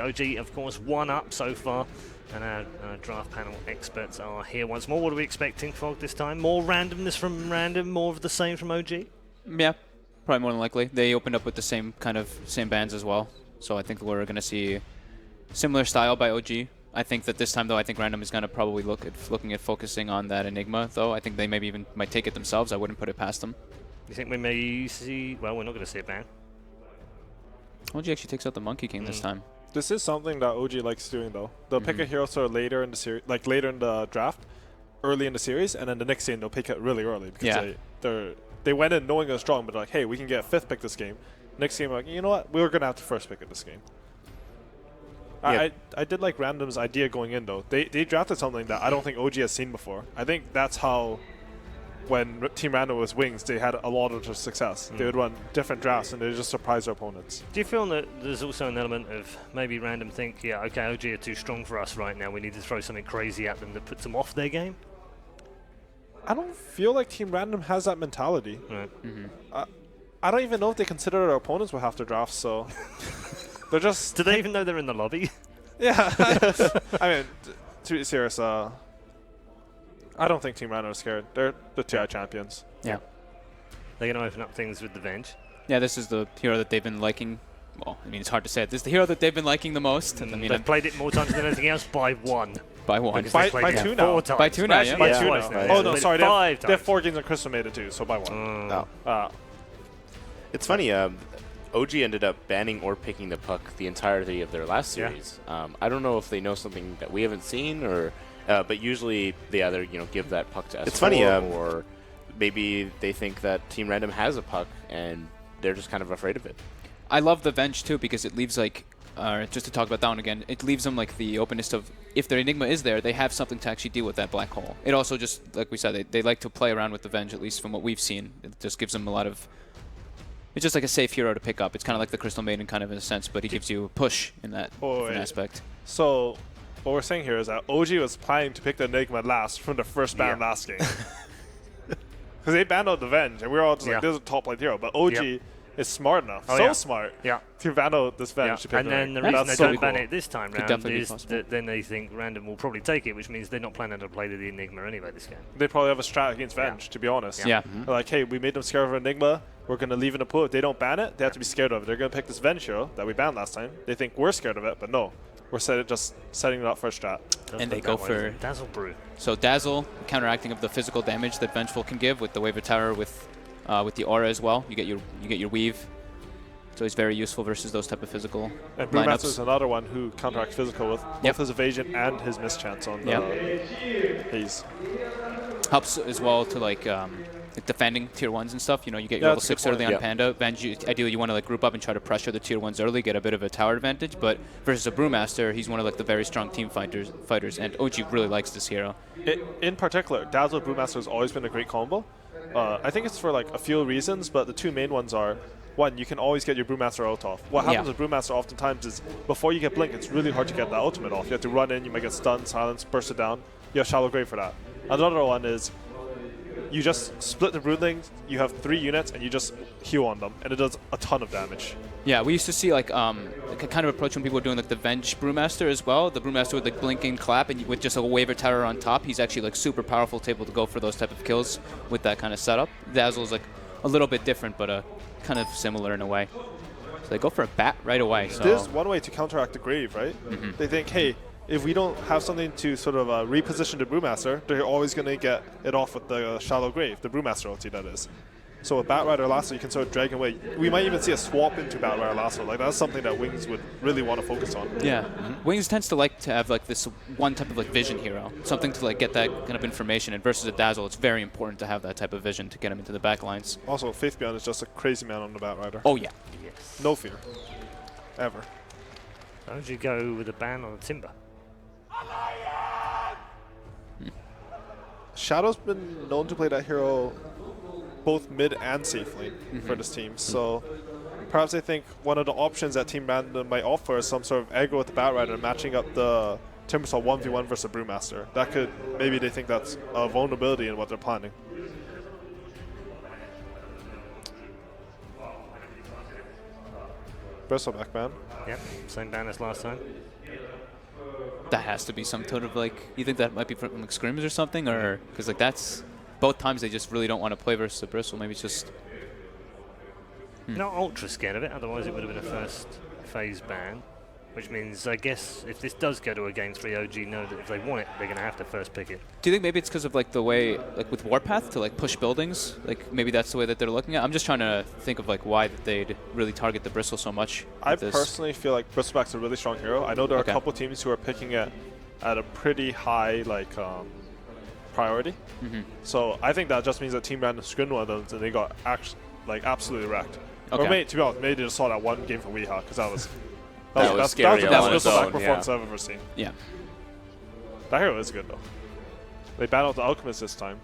OG. OG, of course, 1 up so far. And our draft panel experts are here once more. What are we expecting, Fog, this time? More randomness from Random, more of the same from OG? Yeah, probably more than likely. They opened up with the same bands as well. So I think we're going to see similar style by OG. I think that this time, though, I think Random is going to probably looking at focusing on that Enigma, though. I think they maybe even might take it themselves. I wouldn't put it past them. You think we may see... Well, we're not going to see a ban. OG actually takes out the Monkey King this time. This is something that OG likes doing, though. They'll pick a hero sort of later in the series, like later in the draft, early in the series, and then the next game they'll pick it really early because they went in knowing it was strong, but like, hey, we can get a 5th pick this game. Next game, like, you know what, we're gonna have the 1st pick of this game. Yeah. I did like Random's idea going in, though. They drafted something that I don't think OG has seen before. I think that's how, when Team Random was Wings, they had a lot of success. They would run different drafts and they would just surprise their opponents. Do you feel that there's also an element of maybe Random think, yeah, okay, OG are too strong for us right now, we need to throw something crazy at them that puts them off their game? I don't feel like Team Random has that mentality. Right. I don't even know if they consider their opponents will have to draft, so they're just... Do they even know they're in the lobby? Yeah. I mean, to be serious, I don't think Team Random is scared. They're the TI champions. Yeah. They're going to open up things with the Venge. Yeah, this is the hero that they've been liking. Well, I mean, it's hard to say it. This is the hero that they've been liking the most. And I mean, they've played it more times than anything else by 1. By 1. By 2 now. 4 times. By 2 now, yeah. By 2 twice now. now. Oh, no, sorry. They They have 4 games on Crystal made it too, so by 1. It's funny. OG ended up banning or picking the puck the entirety of their last series. I don't know if they know something that we haven't seen, or but usually they either give that puck to S4, it's funny, or maybe they think that Team Random has a puck and they're just kind of afraid of it. I love the Venge too because it leaves like, just to talk about that one again, it leaves them like the openness of if their Enigma is there, they have something to actually deal with that black hole. It also just, like we said, they like to play around with the Venge, at least from what we've seen. It just gives them a lot of... It's just like a safe hero to pick up. It's kind of like the Crystal Maiden kind of in a sense, but he gives you a push in that aspect. So what we're saying here is that OG was planning to pick the Enigma last from the first ban last game. Because they banned out the Venge, and we were all just like, this is a top-lane hero. But OG is smart enough, smart, to ban out this Venge to pick and then the reason they don't ban it this time round is that then they think Random will probably take it, which means they're not planning to play the Enigma anyway this game. They probably have a strat against Venge, to be honest. Yeah. They're like, hey, we made them scared of Enigma. We're going to leave it in a pool. If they don't ban it, they have to be scared of it. They're going to pick this Venge hero that we banned last time. They think we're scared of it, but no. We're just setting it up for a strat. And they go for Dazzle Brew. So Dazzle, counteracting of the physical damage that Vengeful can give with the Wave of Terror with the aura as well. You get your weave. So he's very useful versus those type of physical and Brewmaster is another one who counteracts physical with both his evasion and his mischance on the haze. Helps as well to like defending tier 1s and stuff. You get your level 6 early on Panda. Venge, ideally you want to like group up and try to pressure the tier 1s early, get a bit of a tower advantage. But versus a Brewmaster, he's one of like the very strong team fighters, and OG really likes this hero. In particular, Dazzle Brewmaster has always been a great combo. I think it's for like a few reasons, but the 2 main ones are, one, you can always get your Brewmaster ult off. What happens with Brewmaster oftentimes is before you get Blink, it's really hard to get that ultimate off. You have to run in, you might get stunned, silenced, burst it down. You have Shallow Grave for that. Another one is you just split the Broodling, you have 3 units, and you just heal on them, and it does a ton of damage. Yeah, we used to see like kind of approach when people were doing like the Venge Brewmaster as well. The Brewmaster with like blinking clap and with just a Wave of Terror on top. He's actually like super powerful to able to go for those type of kills with that kind of setup. Dazzle is like a little bit different, but kind of similar in a way. So they go for a bat right away. So there's one way to counteract the Grave, right? They think, hey, if we don't have something to sort of reposition the Brewmaster, they're always going to get it off with the Shallow Grave, the Brewmaster ulti that is. So with Batrider Lasso, you can sort of drag away. We might even see a swap into Batrider Lasso. Like that's something that Wings would really want to focus on. Yeah, Wings tends to like to have like this one type of like vision hero, something to like get that kind of information. And versus a Dazzle, it's very important to have that type of vision to get him into the back lines. Also, Faith Beyond is just a crazy man on the Batrider. Oh yeah, no fear, ever. How would you go with a ban on a Timber? Shadow's been known to play that hero both mid and safe lane for this team, so perhaps I think one of the options that Team Random might offer is some sort of aggro with the Batrider, matching up the Timbersaw 1v1 versus the Brewmaster. That could, maybe they think that's a vulnerability in what they're planning. Bristleback ban. Yep, same ban as last time. That has to be some sort of like, you think that might be from like scrims or something, or because like that's both times they just really don't want to play versus the Bristle. Maybe it's just Not ultra scared of it, otherwise it would have been a first phase ban. Which means, I guess, if this does go to a Game 3, OG know that if they want it, they're going to have to first pick it. Do you think maybe it's because of like the way, like with Warpath to like push buildings, like maybe that's the way that they're looking at? I'm just trying to think of like why that they'd really target the Bristle so much. I personally feel like Bristleback's a really strong hero. I know there are Okay. a couple teams who are picking it at a pretty high like priority. So I think that just means that Team Random screened one of them and they got absolutely wrecked. Okay. Or maybe, to be honest, maybe they just saw that one game from Weeha because that was That was scary the on best its Bristleback own, performance yeah. I've ever seen. Yeah. That hero is good though. They banned out the Alchemist this time.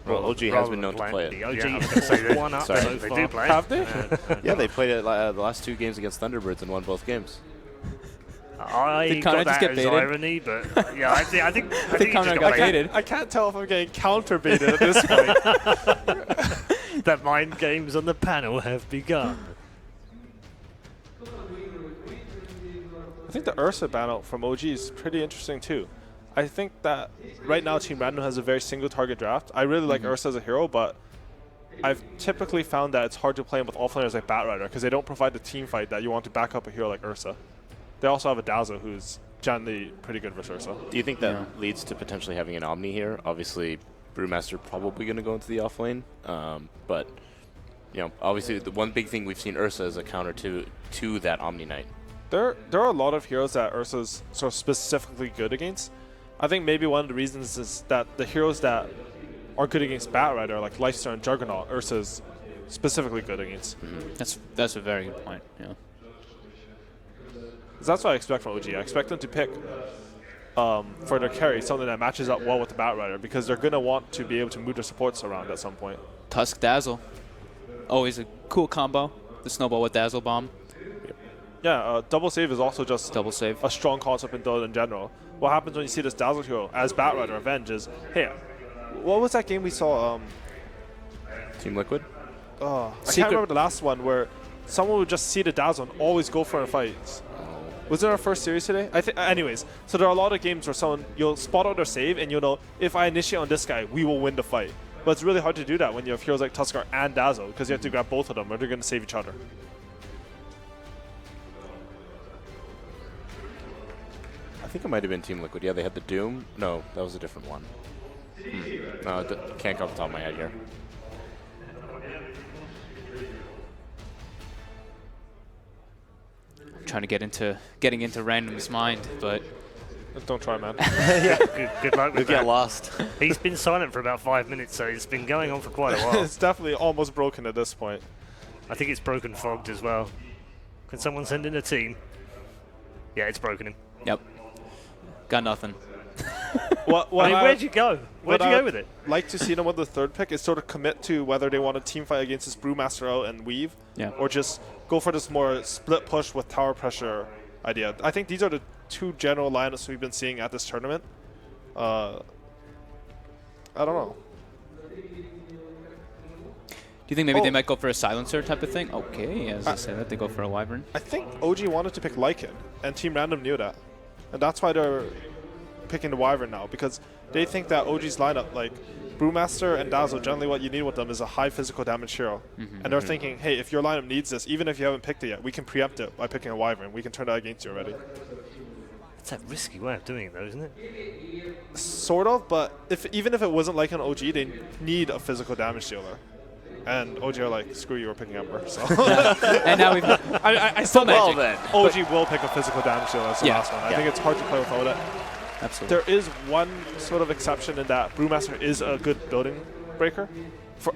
Well, OG has been known to play The it. OG, yeah, I was going to say they won up Sorry. so They far. do play it. Have they? Yeah, they played it the last 2 games against Thunderbirds and won both games. I Did got Connor just that get as baited? irony, but yeah, I think he just Connor got got baited. baited. I can't tell if I'm getting counter baited at this point. The mind games on the panel have begun. I think the Ursa ban out from OG is pretty interesting too. I think that right now Team Random has a very single target draft. I really like Ursa as a hero, but I've typically found that it's hard to play him with offlaners like Batrider because they don't provide the team fight that you want to back up a hero like Ursa. They also have a Dazzle who's generally pretty good versus Ursa. Do you think that leads to potentially having an Omni here? Obviously, Brewmaster probably going to go into the offlane, but you know, obviously the one big thing we've seen Ursa as a counter to that Omni Knight. There are a lot of heroes that Ursa's sort of specifically good against. I think maybe one of the reasons is that the heroes that are good against Batrider, like Lifestone and Juggernaut, Ursa's specifically good against. That's a very good point. Yeah. 'Cause that's what I expect from OG. I expect them to pick for their carry something that matches up well with the Batrider because they're going to want to be able to move their supports around at some point. Tusk Dazzle, always a cool combo. The snowball with Dazzle Bomb, Yeah, double save is also just double save. a strong concept in Dota in general. What happens when you see this Dazzle hero as Batrider Avenge is, hey, what was that game we saw? Team Liquid? I Secret- can't remember the last one where someone would just see the Dazzle and always go for a fight. Was it our first series today? Anyways, so there are a lot of games where you'll spot out their save and you'll know, if I initiate on this guy, we will win the fight. But it's really hard to do that when you have heroes like Tuskar and Dazzle because you have to grab both of them or they're going to save each other. I think it might have been Team Liquid. Yeah, they had the Doom. No, that was a different one. No, can't come off the top of my head here. I'm trying to getting into Random's mind, but Don't try, man. Good luck We with get that. lost. He's been silent for about 5 minutes, so it's been going on for quite a while. It's definitely almost broken at this point. I think it's broken fogged as well. Can someone send in a team? Yeah, it's broken him. yep, got nothing. What I mean, where'd you go? Where'd you what go I'd with it? like to see them with the third pick is sort of commit to whether they want to team fight against this Brewmaster out and Weave, Yeah. or just go for this more split push with tower pressure idea. I think these are the two general lineups we've been seeing at this tournament. I don't know. Do you think maybe Oh. they might go for a silencer type of thing? Okay, as I said that, they go for a Wyvern. I think OG wanted to pick Lycan, and Team Random knew that. And that's why they're picking the Wyvern now, because they think that OG's lineup, like Brewmaster and Dazzle, generally what you need with them is a high physical damage hero. And they're thinking, hey, if your lineup needs this, even if you haven't picked it yet, we can preempt it by picking a Wyvern. We can turn that against you already. It's a risky way of doing it, though, isn't it? Sort of, but even if it wasn't like an OG, they need a physical damage dealer. And OG are like, screw you, we're picking Ember. So And now we've I still Well, think then. OG will pick a physical damage dealer as the Yeah, last one. I yeah. think it's hard to play without it. absolutely. There is one sort of exception in that Brewmaster is a good building breaker,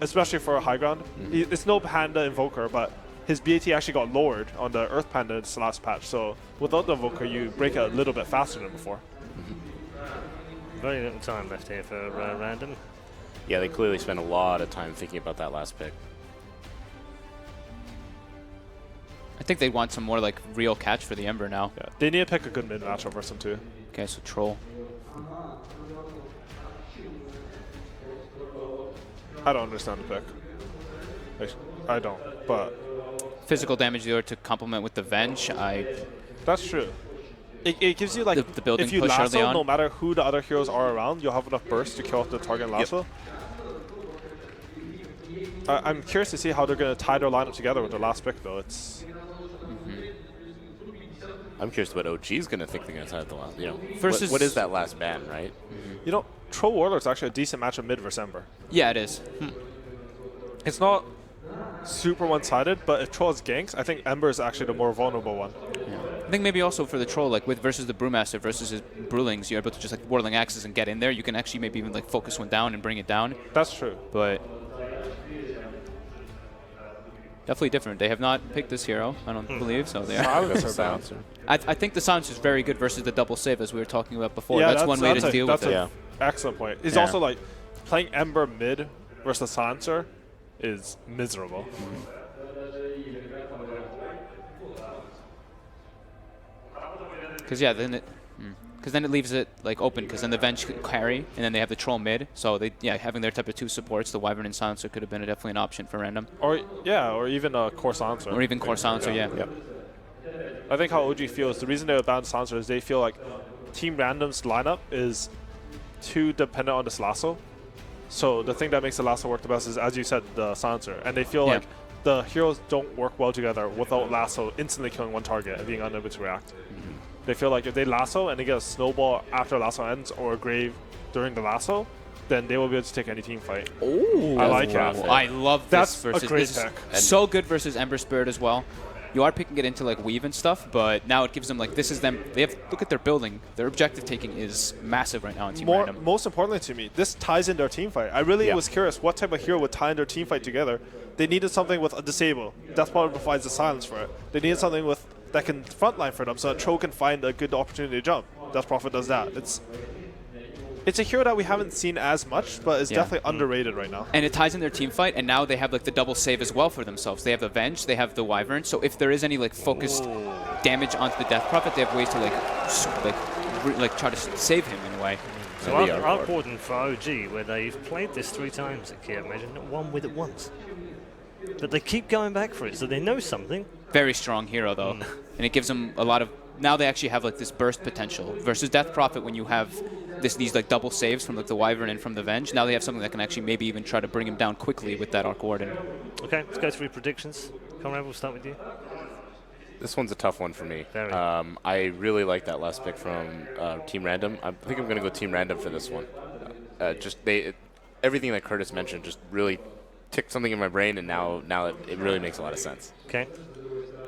especially for a high ground. It's no Panda Invoker, but his BAT actually got lowered on the Earth Panda in this last patch. So without the Invoker, you break it a little bit faster than before. Very little time left here for Random. Yeah, they clearly spent a lot of time thinking about that last pick. I think they want some more like real catch for the Ember now. Yeah, they need to pick a good mid matchup versus him too. Okay, so Troll. I don't understand the pick. I don't, but physical damage dealer to complement with the Venge, That's true. It gives you like the building if you push early lasso, on. no matter who the other heroes are around, you'll have enough burst to kill off the target and lasso. I'm curious to see how they're going to tie their lineup together with their last pick, though. It's I'm curious what OG's going to think they're going to tie the last. You know, Versus what is that last ban, right? you know, Troll Warlord's actually a decent matchup mid versus Ember. Yeah, it is. It's not super one-sided, but if Troll has ganks, I think Ember is actually the more vulnerable one. I think maybe also for the Troll, like with versus the Brewmaster versus his Brewlings, you're able to just like Whirling Axes and get in there. You can actually maybe even like focus one down and bring it down. That's true. But definitely different. They have not picked this hero, I don't believe, so they are. Silencer. I think the Silence is very good versus the double save, as we were talking about before. Yeah, that's one way to deal with it. That's an excellent point. It's Yeah. also like playing Ember mid versus Silencer is miserable. Because yeah, then it leaves it like open. Because then the Venge can carry, and then they have the Troll mid. So they having their type of 2 supports, the Wyvern and Silencer could have been definitely an option for random. Or even a Core Silencer. Or even Core Silencer, yeah. I think how OG feels, the reason they would ban Silencer is they feel like Team Random's lineup is too dependent on this lasso. So the thing that makes the lasso work the best is, as you said, the Silencer. And they feel like the heroes don't work well together without lasso instantly killing one target and being unable to react. They feel like if they lasso and they get a snowball after lasso ends or a grave during the lasso, then they will be able to take any team fight. Oh, I like it. I love this That's versus a great this pick. is so good versus Ember Spirit as well. You are picking it into like weave and stuff, but now it gives them like this is them. They have look at their building. Their objective taking is massive right now in Team Random. Most importantly to me, this ties in their team fight. I really was curious what type of hero would tie in their team fight together. They needed something with a disable. Death Prophet provides the silence for it. They needed something with that can frontline for them so that Troll can find a good opportunity to jump. Death Prophet does that. It's a hero that we haven't seen as much, but is definitely underrated right now. And it ties in their team fight, and now they have like the double save as well for themselves. They have the Venge, they have the Wyvern, so if there is any like focused damage onto the Death Prophet, they have ways to like try to save him in a way. So Arc Warden for OG, where they've played this 3 times at Kiev, Major, not won with it once. But they keep going back for it, so they know something. Very strong hero though, and it gives them a lot of. Now they actually have like this burst potential versus Death Prophet when you have these like double saves from like the Wyvern and from the Venge. Now they have something that can actually maybe even try to bring him down quickly with that Arc Warden. Okay, let's go through predictions. Conrad, we'll start with you. This one's a tough one for me. Very. I really like that last pick from Team Random. I think I'm going to go Team Random for this one. Everything that Curtis mentioned just really ticked something in my brain, and now it really makes a lot of sense. Okay.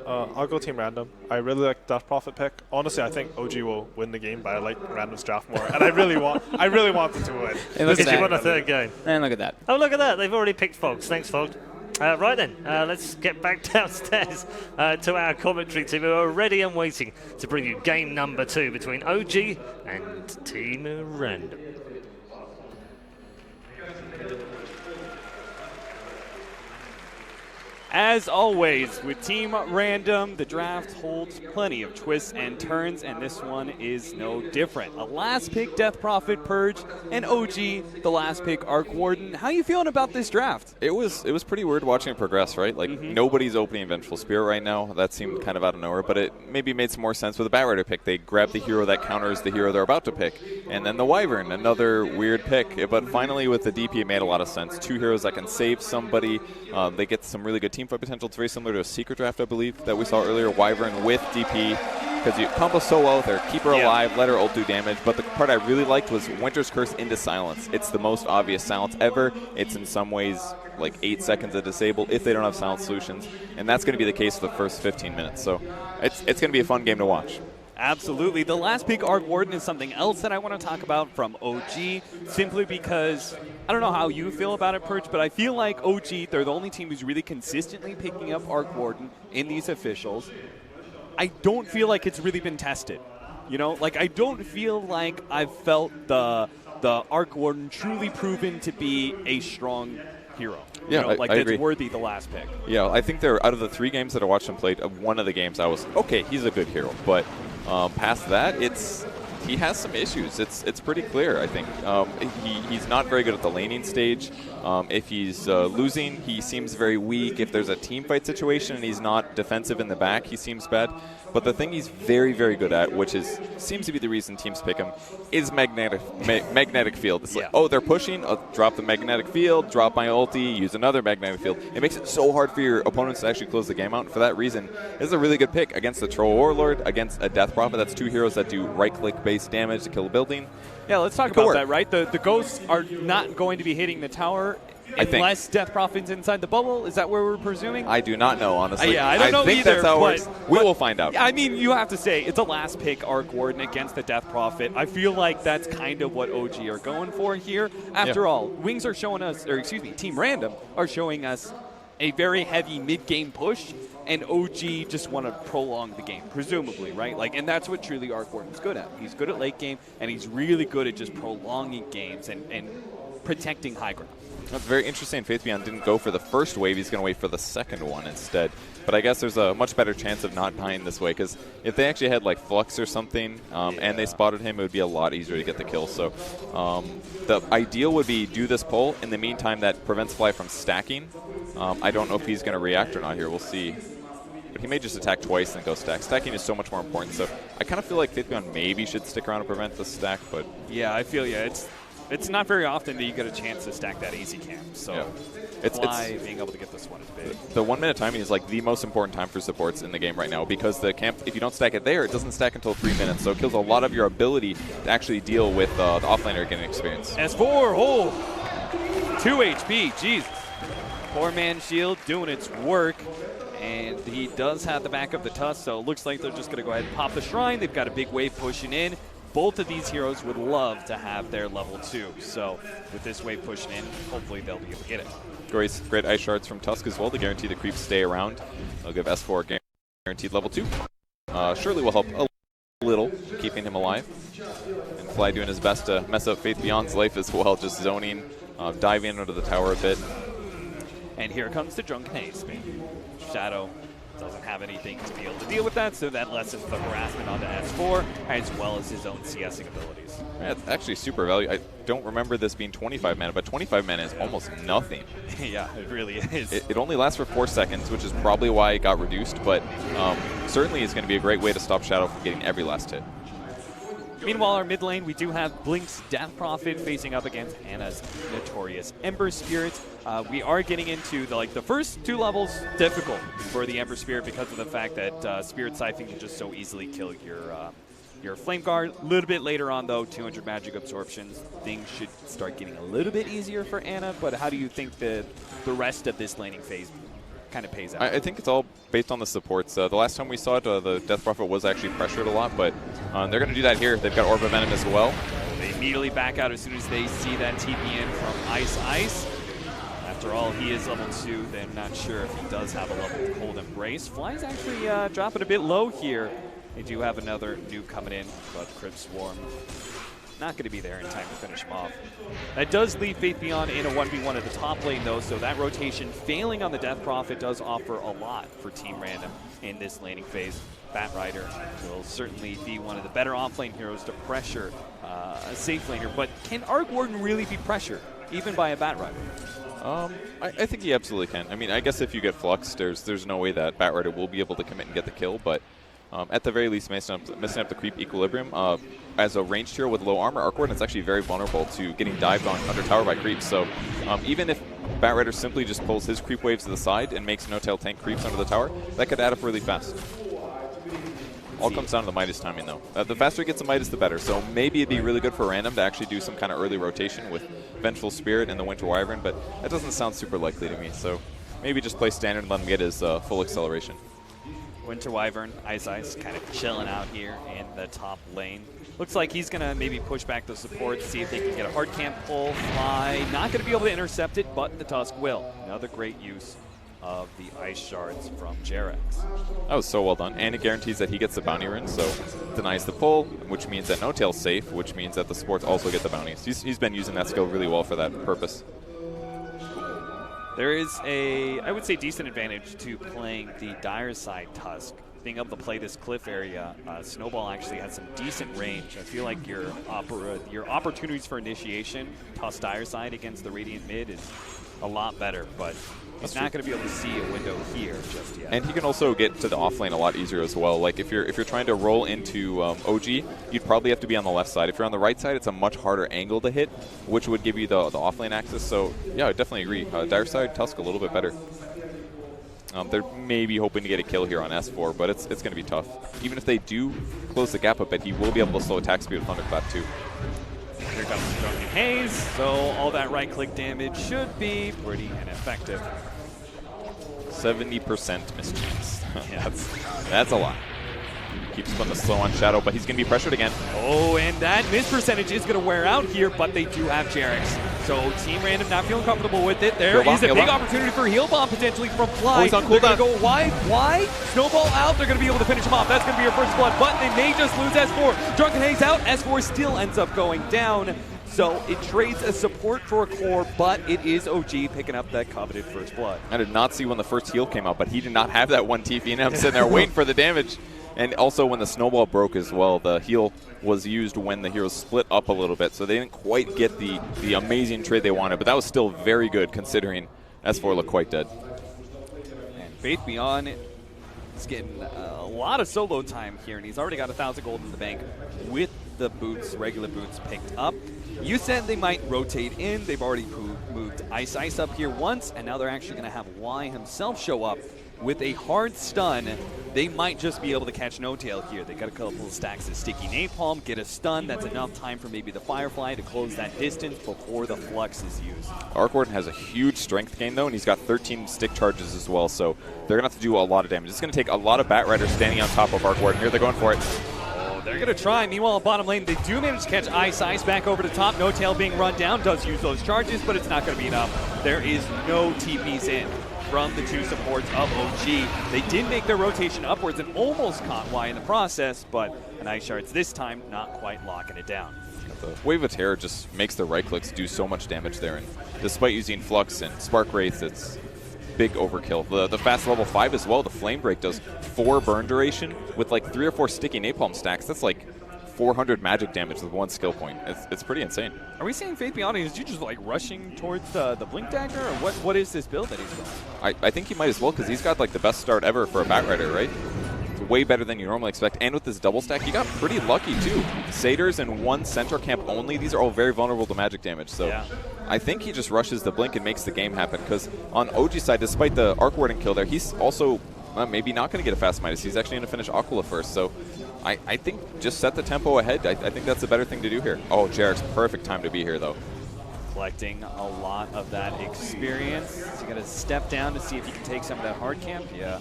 I'll go Team Random. I really like Death Prophet pick. Honestly, I think OG will win the game, but I like Random's draft more, and I really want them to win. And look at Because you that. won a 3rd game. And look at that. Oh, look at that. They've already picked Fogs. Thanks, Fogs. Right then, let's get back downstairs to our commentary team who are ready and waiting to bring you game number 2 between OG and Team Random. As always, with Team Random, the draft holds plenty of twists and turns, and this one is no different. A last pick Death Prophet Purge, and OG, the last pick Arc Warden. How you feeling about this draft? It was pretty weird watching it progress, right? Like, nobody's opening Vengeful Spirit right now. That seemed kind of out of nowhere, but it maybe made some more sense with the Batrider pick. They grabbed the hero that counters the hero they're about to pick. And then the Wyvern, another weird pick. But finally, with the DP, it made a lot of sense. 2 heroes that can save somebody. They get some really good team fight potential. It's very similar to a secret draft, I believe, that we saw earlier. Wyvern with DP, because you combo so well with her. Keep her alive, let her ult do damage. But the part I really liked was Winter's Curse into silence. It's the most obvious silence ever. It's in some ways like 8 seconds to disable if they don't have silence solutions. And that's going to be the case for the first 15 minutes. So it's going to be a fun game to watch. Absolutely. The last pick Arc Warden is something else that I want to talk about from OG, simply because I don't know how you feel about it, Perch, but I feel like OG, they're the only team who's really consistently picking up Arc Warden in these officials. I don't feel like it's really been tested. You know, like I don't feel like I've felt the Arc Warden truly proven to be a strong hero. Yeah, you know, I that's agree. worthy the last pick. Yeah, I think they're out of the 3 games that I watched them play. One of the games I was okay. He's a good hero, but past that, it's he has some issues. It's pretty clear, I think. He's not very good at the laning stage. If he's losing, he seems very weak. If there's a team fight situation and he's not defensive in the back, he seems bad. But the thing he's very, very good at, which seems to be the reason teams pick him, is magnetic field. It's like, oh, they're pushing, I'll drop the magnetic field, drop my ulti, use another magnetic field. It makes it so hard for your opponents to actually close the game out. And for that reason, this is a really good pick against the Troll Warlord, against a Death Prophet. That's 2 heroes that do right-click based damage to kill a building. Yeah, let's talk about that, right? The ghosts are not going to be hitting the tower unless Death Prophet's inside the bubble. Is that where we're presuming? I do not know, honestly. Yeah, I don't know think either. That's how it works. We will find out. I mean, you have to say, it's a last pick Arc Warden against the Death Prophet. I feel like that's kind of what OG are going for here. After all, Wings are showing us, or excuse me, Team Random are showing us a very heavy mid-game push, and OG just want to prolong the game, presumably, right? Like, and that's what truly Arc Warden's good at. He's good at late game, and he's really good at just prolonging games and protecting high ground. That's very interesting. Faith Beyond didn't go for the first wave. He's going to wait for the second one instead. But I guess there's a much better chance of not dying this way, because if they actually had like Flux or something and they spotted him, it would be a lot easier to get the kill. So the ideal would be do this pull. In the meantime, that prevents Fly from stacking. I don't know if he's going to react or not here. We'll see. But he may just attack twice and go stack. Stacking is so much more important. So I kind of feel like Faith Beyond maybe should stick around to prevent the stack. But yeah, I feel it's not very often that you get a chance to stack that easy camp. So it's being able to get this one is big. The 1 minute timing is like the most important time for supports in the game right now, because the camp, if you don't stack it there, it doesn't stack until 3 minutes. So it kills a lot of your ability to actually deal with the offlaner getting experience. S4, 2 HP, Jesus. Poor man shield doing its work. And he does have the back of the Tusk, so it looks like they're just going to go ahead and pop the Shrine. They've got a big wave pushing in. Both of these heroes would love to have their level 2. So with this wave pushing in, hopefully they'll be able to get it. Great ice shards from Tusk as well to guarantee the creeps stay around. They'll give S4 guaranteed level 2. Surely will help a little, keeping him alive. And Fly doing his best to mess up Faith Beyond's life as well, just zoning, diving under the tower a bit. And here comes the Drunken Ace. Shadow doesn't have anything to be able to deal with that, so that lessens the harassment onto S4, as well as his own CSing abilities. Yeah, it's actually super value. I don't remember this being 25 mana, but 25 mana is almost nothing. Yeah, it really is. It only lasts for 4 seconds, which is probably why it got reduced, but certainly is going to be a great way to stop Shadow from getting every last hit. Meanwhile, our mid lane, we do have Blink's Death Prophet facing up against Anna's Notorious Ember Spirit. We are getting into the first 2 levels difficult for the Ember Spirit because of the fact that Spirit Siphon can just so easily kill your Flame Guard. A little bit later on, though, 200 magic absorptions. Things should start getting a little bit easier for Anna, but how do you think the rest of this laning phase kind of pays out? I think it's all based on the supports. The last time we saw it, the Death Prophet was actually pressured a lot, but they're going to do that here. They've got Orb of Venom as well. They immediately back out as soon as they see that TP in from Ice. After all, he is level 2. They're not sure if he does have a level Cold Embrace. Fly's actually dropping a bit low here. They do have another nuke coming in, but Crypt Swarm not going to be there in time to finish him off. That does leave Faith Beyond in a 1v1 at the top lane, though, so that rotation failing on the Death Prophet does offer a lot for Team Random in this laning phase. Batrider will certainly be one of the better offlane heroes to pressure a safe laner, but can Arc Warden really be pressured, even by a Batrider? I think he absolutely can. I mean, I guess if you get Flux, there's no way that Batrider will be able to commit and get the kill, but at the very least, messing up the creep equilibrium. As a ranged hero with low armor, Arc Warden is actually very vulnerable to getting dived on under tower by creeps. So even if Batrider simply just pulls his creep waves to the side and makes no-tail tank creeps under the tower, that could add up really fast. All comes down to the Midas timing, though. The faster he gets the Midas, the better. So maybe it'd be really good for Random to actually do some kind of early rotation with Vengeful Spirit and the Winter Wyvern, but that doesn't sound super likely to me. So maybe just play standard and let him get his full acceleration. Winter Wyvern, Ice kind of chilling out here in the top lane. Looks like he's going to maybe push back the support, see if they can get a hard camp pull, Fly. Not going to be able to intercept it, but the Tusk will. Another great use of the Ice Shards from Jarex. That was so well done, and it guarantees that he gets the bounty rune, so denies the pull, which means that No-Tail's safe, which means that the supports also get the bounties. He's been using that skill really well for that purpose. There is a, I would say, decent advantage to playing the Dire side Tusk being able to play this cliff area, Snowball actually has some decent range. I feel like your opportunities for initiation, toss dire side against the Radiant mid is a lot better, but he's not going to be able to see a window here just yet. And he can also get to the offlane a lot easier as well. Like if you're trying to roll into OG, you'd probably have to be on the left side. If you're on the right side, it's a much harder angle to hit, which would give you the offlane access. So yeah, I definitely agree. Dire side, Tusk a little bit better. They're maybe hoping to get a kill here on S4, but it's going to be tough. Even if they do close the gap a bit, he will be able to slow attack speed with Thunderclap too. Here comes the Drunken Haze, so all that right-click damage should be pretty ineffective. 70% mischance. Yeah. That's a lot. Keeps putting the slow on Shadow, but he's going to be pressured again. Oh, and that miss percentage is going to wear out here, but they do have Jarex. So Team Random not feeling comfortable with it. There is a big opportunity for heal bomb potentially from Fly. Oh, he's on They're cooldown. going to go wide. Why? Snowball out. They're going to be able to finish him off. That's going to be your first blood, but they may just lose S4. Drunken Haze out. S4 still ends up going down. So it trades a support for a core, but it is OG picking up that coveted first blood. I did not see when the first heal came out, but he did not have that one TP, and I'm sitting there waiting for the damage. And also when the snowball broke as well, the heal was used when the heroes split up a little bit, so they didn't quite get the amazing trade they wanted, but that was still very good considering S4 looked quite dead. And Faith Beyond is getting a lot of solo time here, and he's already got 1,000 gold in the bank with the boots, regular boots picked up. You said they might rotate in. They've already moved Ice up here once, and now they're actually going to have Y himself show up with a hard stun. They might just be able to catch No Tail here. They got a couple of stacks of sticky napalm, get a stun. That's enough time for maybe the Firefly to close that distance before the Flux is used. Arc Warden has a huge strength gain though, and he's got 13 stick charges as well, so they're going to have to do a lot of damage. It's going to take a lot of Bat Riders standing on top of Arc Warden. Here they're going for it. They're going to try. Meanwhile, bottom lane, they do manage to catch Ice back over the top. No Tail being run down, does use those charges, but it's not going to be enough. There is no TPs in from the two supports of OG. They did make their rotation upwards and almost caught Y in the process, but an Ice Shards this time not quite locking it down. The Wave of Terror just makes the right clicks do so much damage there, and despite using Flux and Spark Wraith, it's big overkill. The fast level 5 as well, the Flame Break does 4 burn duration with like 3 or 4 sticky napalm stacks. That's like 400 magic damage with 1 skill point. It's pretty insane. Are we seeing Faith Beyond? Is he just like rushing towards the Blink Dagger, or what is this build that he's going? I think he might as well, because he's got like the best start ever for a Bat Rider, right? It's way better than you normally expect. And with this double stack, you got pretty lucky too. Satyrs and 1 center camp only, these are all very vulnerable to magic damage. So yeah. I think he just rushes the Blink and makes the game happen, because on OG's side, despite the Arc Warden kill there, he's also maybe not going to get a fast minus. He's actually going to finish Aquila first. So I think just set the tempo ahead. I think that's the better thing to do here. Oh, Jarek's perfect time to be here, though. Collecting a lot of that experience. Is he going to step down to see if he can take some of that hard camp? Yeah.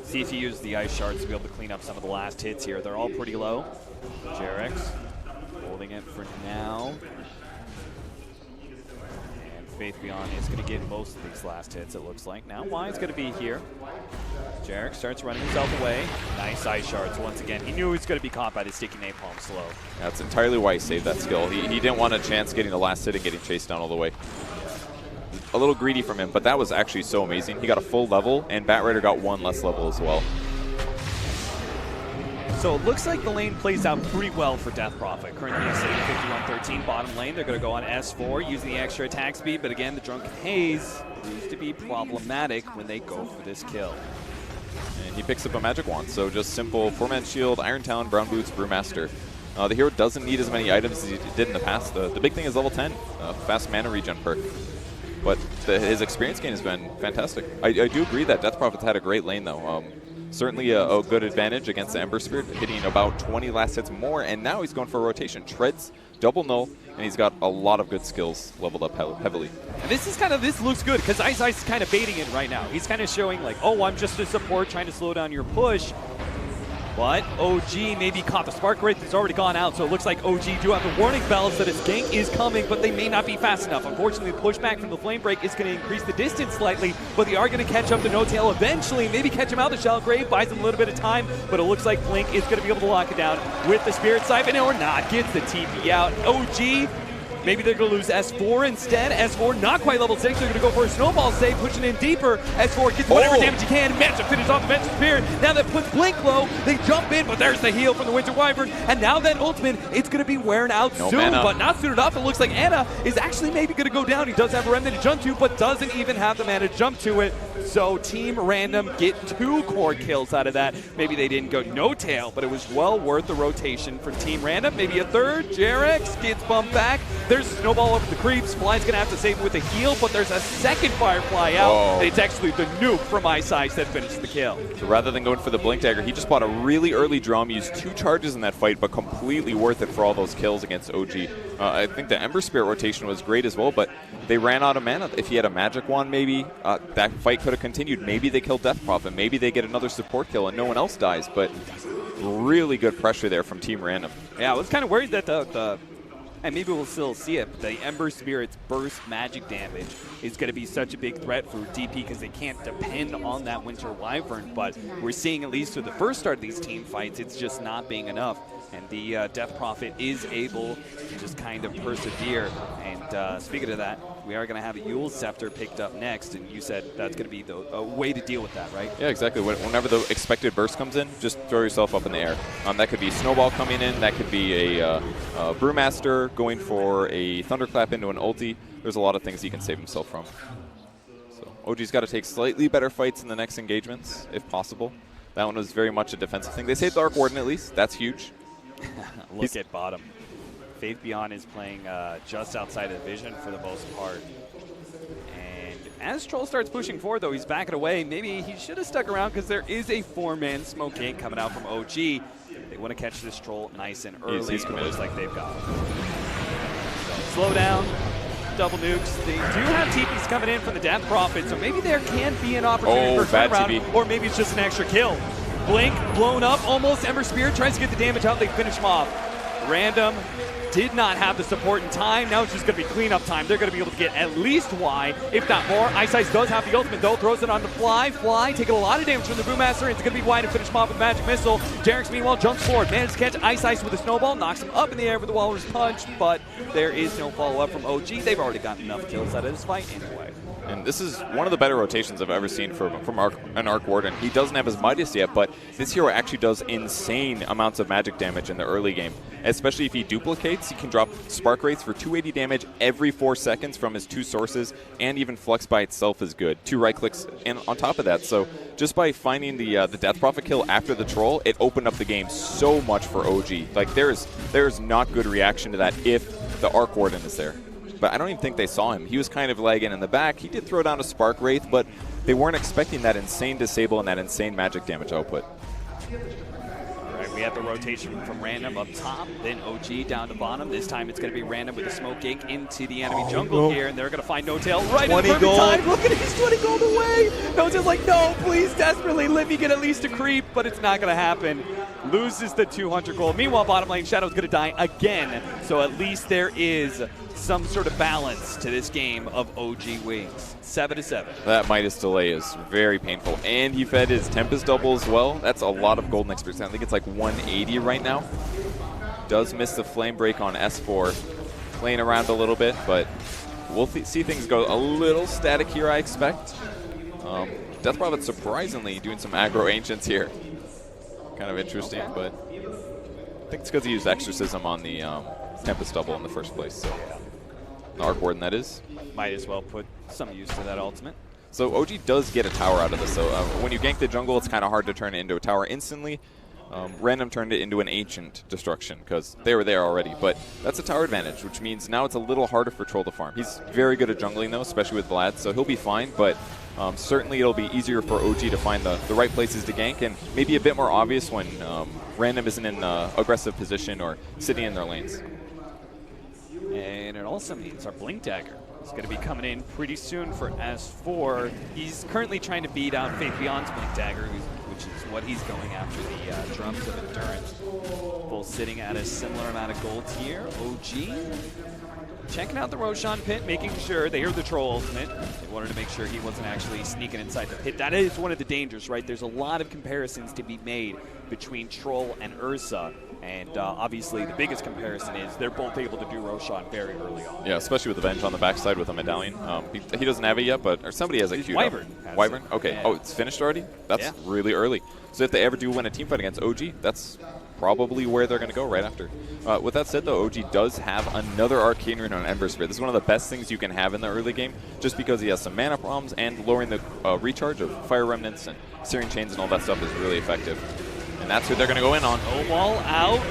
See if he uses the Ice Shards to be able to clean up some of the last hits here. They're all pretty low. Jarex holding it for now. And Faith Beyond is going to get most of these last hits, it looks like. Now Y is going to be here. Jarex starts running himself away. Nice Ice Shards once again. He knew he was going to be caught by the sticky napalm slow. That's entirely why he saved that skill. He didn't want a chance getting the last hit and getting chased down all the way. A little greedy from him, but that was actually so amazing. He got a full level, and Bat Rider got 1 less level as well. So it looks like the lane plays out pretty well for Death Prophet. Currently sitting 51-13 bottom lane. They're going to go on S4 using the extra attack speed, but again, the Drunken Haze proves to be problematic when they go for this kill. And he picks up a magic wand, so just simple 4-man shield, Iron Talon, Brown Boots, Brewmaster. The hero doesn't need as many items as he did in the past. The big thing is level 10, fast mana regen perk. But his experience gain has been fantastic. I do agree that Death Prophet's had a great lane, though. Certainly a good advantage against the Ember Spirit, hitting about 20 last hits more, and now he's going for a rotation. Treads, double null, and he's got a lot of good skills leveled up heavily. And this looks good, because Ice is kind of baiting it right now. He's kind of showing like, oh, I'm just a support trying to slow down your push. But OG maybe caught the Spark Wraith that's already gone out, so it looks like OG do have the warning bells that his gank is coming, but they may not be fast enough. Unfortunately, the pushback from the Flame Break is going to increase the distance slightly, but they are going to catch up to No Tail eventually, maybe catch him out. The Shallow Grave buys him a little bit of time, but it looks like Blink is going to be able to lock it down with the Spirit Siphon, or not, gets the TP out. OG Maybe they're going to lose S4 instead. S4 not quite level 6. They're going to go for a snowball save, pushing in deeper. S4 gets whatever damage he can. Managed to finish off the Venture Spear. Now that puts Blink low. They jump in, but there's the heal from the Winter Wyvern. And now that ultimate, it's going to be wearing out soon, mana. but not soon enough. It looks like Anna is actually maybe going to go down. He does have a remnant to jump to, but doesn't even have the mana to jump to it. So Team Random get 2 core kills out of that. Maybe they didn't go no tail, but it was well worth the rotation for Team Random. Maybe a third. Jarex gets bumped back. There's a snowball over the creeps. Fly's going to have to save it with a heal, but there's a second Firefly out. And it's actually the nuke from Ice Ice that finishes the kill. So rather than going for the Blink Dagger, he just bought a really early drum, used 2 charges in that fight, but completely worth it for all those kills against OG. I think the Ember Spirit rotation was great as well, but they ran out of mana. If he had a Magic Wand, maybe that fight could have continued. Maybe they kill Death Prophet. Maybe they get another support kill and no one else dies, but really good pressure there from Team Random. Yeah, I was kind of worried that and maybe we'll still see it, but the Ember Spirit's burst magic damage is going to be such a big threat for DP because they can't depend on that Winter Wyvern, but we're seeing at least through the first start of these team fights, it's just not being enough. And the Death Prophet is able to just kind of persevere. And speaking of that, we are going to have a Yule's Scepter picked up next, and you said that's going to be a way to deal with that, right? Yeah, exactly. Whenever the expected burst comes in, just throw yourself up in the air. That could be Snowball coming in. That could be a Brewmaster going for a Thunderclap into an ulti. There's a lot of things he can save himself from. So OG's got to take slightly better fights in the next engagements, if possible. That one was very much a defensive thing. They saved Dark Warden at least. That's huge. Look at bottom. Faith Beyond is playing just outside of the vision for the most part. And as Troll starts pushing forward, though, he's backing away. Maybe he should have stuck around because there is a 4-man smoke gate coming out from OG. They want to catch this Troll nice and early. He's committed. It looks like they've got him. So, slow down. Double nukes. They do have TPs coming in from the Death Prophet, so maybe there can be an opportunity for a turnaround, or maybe it's just an extra kill. Blink blown up, almost. Ember Spear tries to get the damage out. They finish him off. Random did not have the support in time. Now it's just going to be cleanup time. They're going to be able to get at least Y, if not more. Ice Ice does have the ultimate, though. Throws it on the Fly. Fly taking a lot of damage from the Brewmaster. It's going to be Y to finish him off with Magic Missile. Jarex, meanwhile, jumps forward. Manages to catch Ice Ice with a snowball. Knocks him up in the air with the Walrus Punch, but there is no follow-up from OG. They've already gotten enough kills out of this fight anyway. And this is one of the better rotations I've ever seen from an Arc Warden. He doesn't have his Midas yet, but this hero actually does insane amounts of magic damage in the early game. Especially if he duplicates, he can drop Spark Wraiths for 280 damage every 4 seconds from his 2 sources, and even Flux by itself is good. 2 right clicks and on top of that. So just by finding the Death Prophet kill after the Troll, it opened up the game so much for OG. Like there's not good reaction to that if the Arc Warden is there. But I don't even think they saw him. He was kind of lagging in the back. He did throw down a Spark Wraith, but they weren't expecting that insane disable and that insane magic damage output. All right, we have the rotation from Random up top, then OG down to bottom. This time it's going to be Random with the smoke gate into the enemy jungle here, and they're going to find No Tail right in the perfect time. Look at it, he's 20 gold away. No Tail's like, no, please, desperately, let me get at least a creep, but it's not going to happen. Loses the 200 gold. Meanwhile, bottom lane, Shadow's going to die again, so at least there is some sort of balance to this game of OG Wings. 7-7. That Midas delay is very painful. And he fed his Tempest double as well. That's a lot of golden experience. I think it's like 180 right now. Does miss the flame break on S4. Playing around a little bit, but we'll see things go a little static here, I expect. Death Prophet surprisingly doing some aggro Ancients here. Kind of interesting, but I think it's because he used Exorcism on the Tempest double in the first place. So. The Arc Warden, that is. Might as well put some use to that ultimate. So OG does get a tower out of this. So when you gank the jungle, it's kind of hard to turn it into a tower instantly. Random turned it into an Ancient Destruction because they were there already. But that's a tower advantage, which means now it's a little harder for Troll to farm. He's very good at jungling, though, especially with Vlad, so he'll be fine. But certainly it'll be easier for OG to find the right places to gank, and maybe a bit more obvious when Random isn't in aggressive position or sitting in their lanes. And it also means our Blink Dagger is going to be coming in pretty soon for S4. He's currently trying to beat out Faith Beyond's Blink Dagger, which is what he's going after the Drums of Endurance. Both sitting at a similar amount of gold here. OG checking out the Roshan pit, making sure they hear the Troll ultimate. They wanted to make sure he wasn't actually sneaking inside the pit. That is one of the dangers, right? There's a lot of comparisons to be made between Troll and Ursa. And obviously, the biggest comparison is they're both able to do Roshan very early on. Yeah, especially with the bench on the backside with a medallion. He doesn't have it yet, but or somebody has it queued Wyvern up. Wyvern? Okay. Yeah. Oh, it's finished already? That's really early. So if they ever do win a team fight against OG, that's probably where they're going to go right after. With that said, though, OG does have another Arcane Rune on Ember Spirit. This is one of the best things you can have in the early game, just because he has some mana problems, and lowering the recharge of Fire Remnants and Searing Chains and all that stuff is really effective. And that's who they're going to go in on. Snowball out.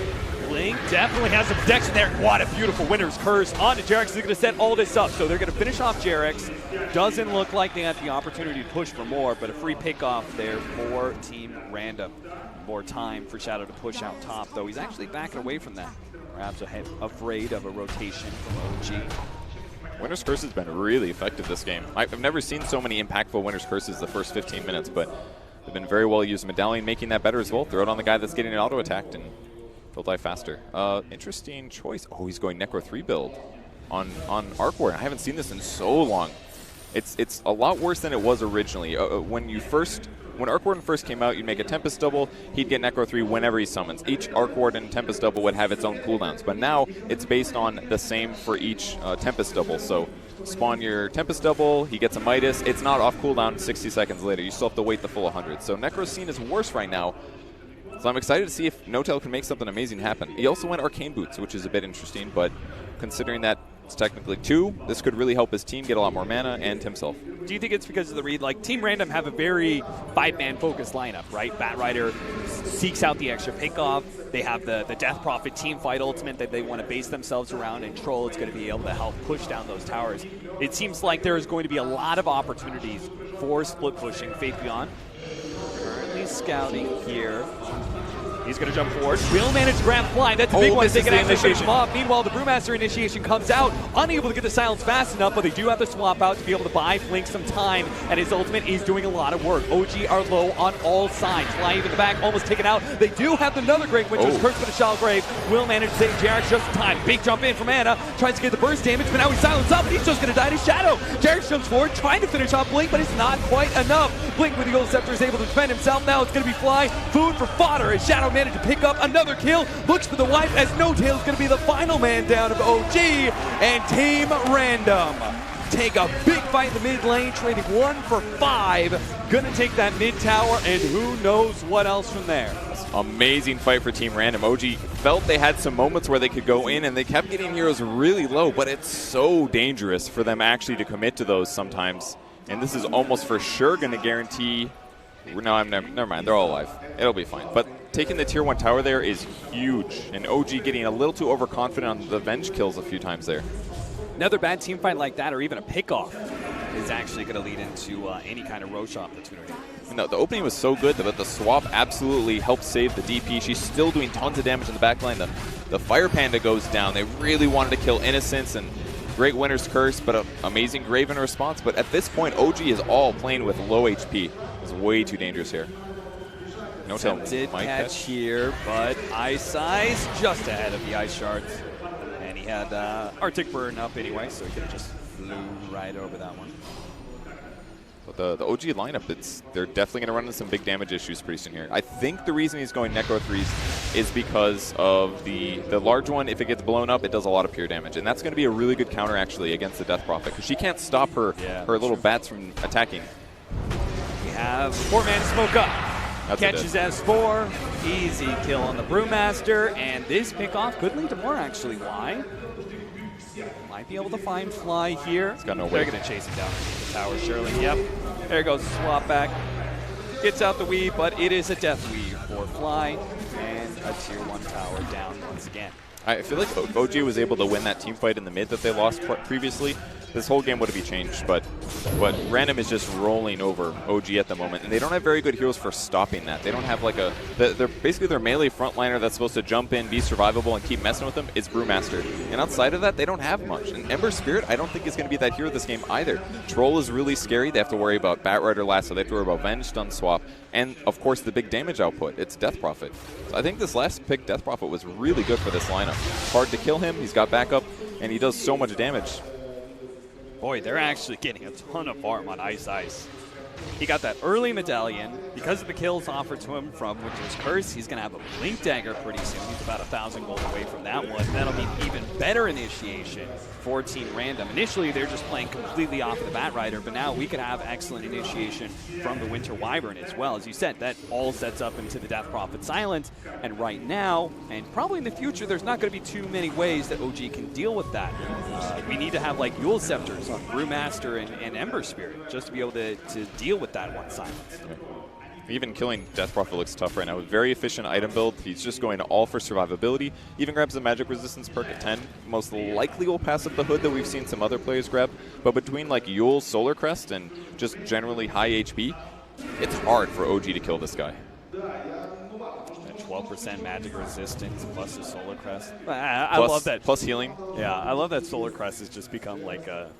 Blink definitely has some protection there. What a beautiful Winner's Curse onto Jarex. Is going to set all this up. So they're going to finish off Jarex. Doesn't look like they have the opportunity to push for more, but a free pickoff there for Team Random. More time for Shadow to push out top, though he's actually backing away from that. Perhaps afraid of a rotation from OG. Winner's Curse has been really effective this game. I've never seen so many impactful Winner's Curses the first 15 minutes, but they've been very well used. Medallion making that better as well. Throw it on the guy that's getting auto-attacked, and he'll die faster. Interesting choice. Oh, he's going Necro 3 build on Arc Warden. I haven't seen this in so long. It's a lot worse than it was originally. When Arc Warden first came out, you'd make a Tempest double, he'd get Necro 3 whenever he summons. Each Arc Warden Tempest double would have its own cooldowns, but now it's based on the same for each Tempest double. So spawn your Tempest double, he gets a Midas, it's not off cooldown 60 seconds later. You still have to wait the full 100. So Necro's scene is worse right now. So I'm excited to see if No-Tail can make something amazing happen. He also went Arcane Boots, which is a bit interesting, but considering that it's technically 2, this could really help his team get a lot more mana and himself. Do you think it's because of the read? Like, Team Random have a very 5-man focused lineup, right? Batrider seeks out the extra pickoff. They have the Death Prophet team fight ultimate that they want to base themselves around, and Troll is going to be able to help push down those towers. It seems like there is going to be a lot of opportunities for split pushing. Faith Beyond currently scouting here. He's going to jump forward. Will manage to grab fly. That's a big one. They can actually finish him off. Meanwhile, the Brewmaster initiation comes out, unable to get the silence fast enough, but they do have the swap out to be able to buy Flink some time, and his ultimate is doing a lot of work. OG are low on all sides. Fly in the back, almost taken out. They do have another great Winter's Curse for the Shalgrave. Will manage to save Jarex just in time. Big jump in from Anna. Tries to get the burst damage, but now he's silenced up, and he's just going to die to Shadow. Jarex jumps forward, trying to finish off Blink, but it's not quite enough. Blink with the Gold Scepter is able to defend himself. Now it's going to be Fly. Food for fodder as Shadow managed to pick up another kill. Looks for the wipe as No-Tail is going to be the final man down of OG, and Team Random take a big fight in the mid lane, trading 1 for 5. Gonna take that mid tower, and who knows what else from there. Amazing fight for Team Random. OG felt they had some moments where they could go in, and they kept getting heroes really low, but it's so dangerous for them actually to commit to those sometimes. And this is almost for sure going to guarantee... No, never mind. They're all alive. It'll be fine. But taking the tier 1 tower there is huge, and OG getting a little too overconfident on the Venge kills a few times there. Another bad team fight like that, or even a pickoff, is actually going to lead into any kind of Roche opportunity. No, the opening was so good, but the swap absolutely helped save the DP. She's still doing tons of damage in the backline. The Fire Panda goes down. They really wanted to kill Innocence, and great Winner's Curse, but an amazing Graven response. But at this point, OG is all playing with low HP. It's way too dangerous here. No-Tail did catch here, but Ice Eyes just ahead of the Ice Shards. And he had Arctic Burn up anyway, so he could have just flew right over that one. But the OG lineup, they're definitely going to run into some big damage issues pretty soon here. I think the reason he's going Necro 3s is because of the large one. If it gets blown up, it does a lot of pure damage. And that's going to be a really good counter, actually, against the Death Prophet, because she can't stop her little bats from attacking. We have 4-man smoke up. That's Catches S4. Easy kill on the Brewmaster. And this pickoff could lead to more, actually. Why? Might be able to find Fly here. It's got no way. They're going to chase him down underneath the tower, surely. Yep. There goes the swap back. Gets out the weave, but it is a death weave for Fly. And a tier 1 tower down once again. I feel like OG was able to win that team fight in the mid that they lost previously. This whole game would have been changed, but Random is just rolling over OG at the moment, and they don't have very good heroes for stopping that. They don't have like they're basically their melee frontliner that's supposed to jump in, be survivable, and keep messing with them is Brewmaster. And outside of that, they don't have much. And Ember Spirit, I don't think is going to be that hero this game either. Troll is really scary. They have to worry about Batrider last, so they have to worry about Venge, Stun Swap, and of course the big damage output. It's Death Prophet. So I think this last pick, Death Prophet, was really good for this lineup. Hard to kill him. He's got backup, and he does so much damage. Boy, they're actually getting a ton of farm on Ice Ice. He got that early medallion because of the kills offered to him from Winter's Curse. He's going to have a Blink Dagger pretty soon. He's about 1,000 gold away from that one. That'll be even better initiation for Team Random. Initially, they're just playing completely off of the Batrider, but now we could have excellent initiation from the Winter Wyvern as well. As you said, that all sets up into the Death Prophet Silence, and right now, and probably in the future, there's not going to be too many ways that OG can deal with that. We need to have like Yule Scepters on Brewmaster and Ember Spirit just to be able to deal with that one silence. Even killing Death Prophet looks tough right now. With very efficient item build, he's just going all for survivability. Even grabs the magic resistance perk at 10. Most likely will pass up the hood that we've seen some other players grab. But between like Yule's Solar Crest and just generally high HP, it's hard for OG to kill this guy. 12% magic resistance plus the Solar Crest. I love that. Plus healing. Yeah, I love that Solar Crest has just become like a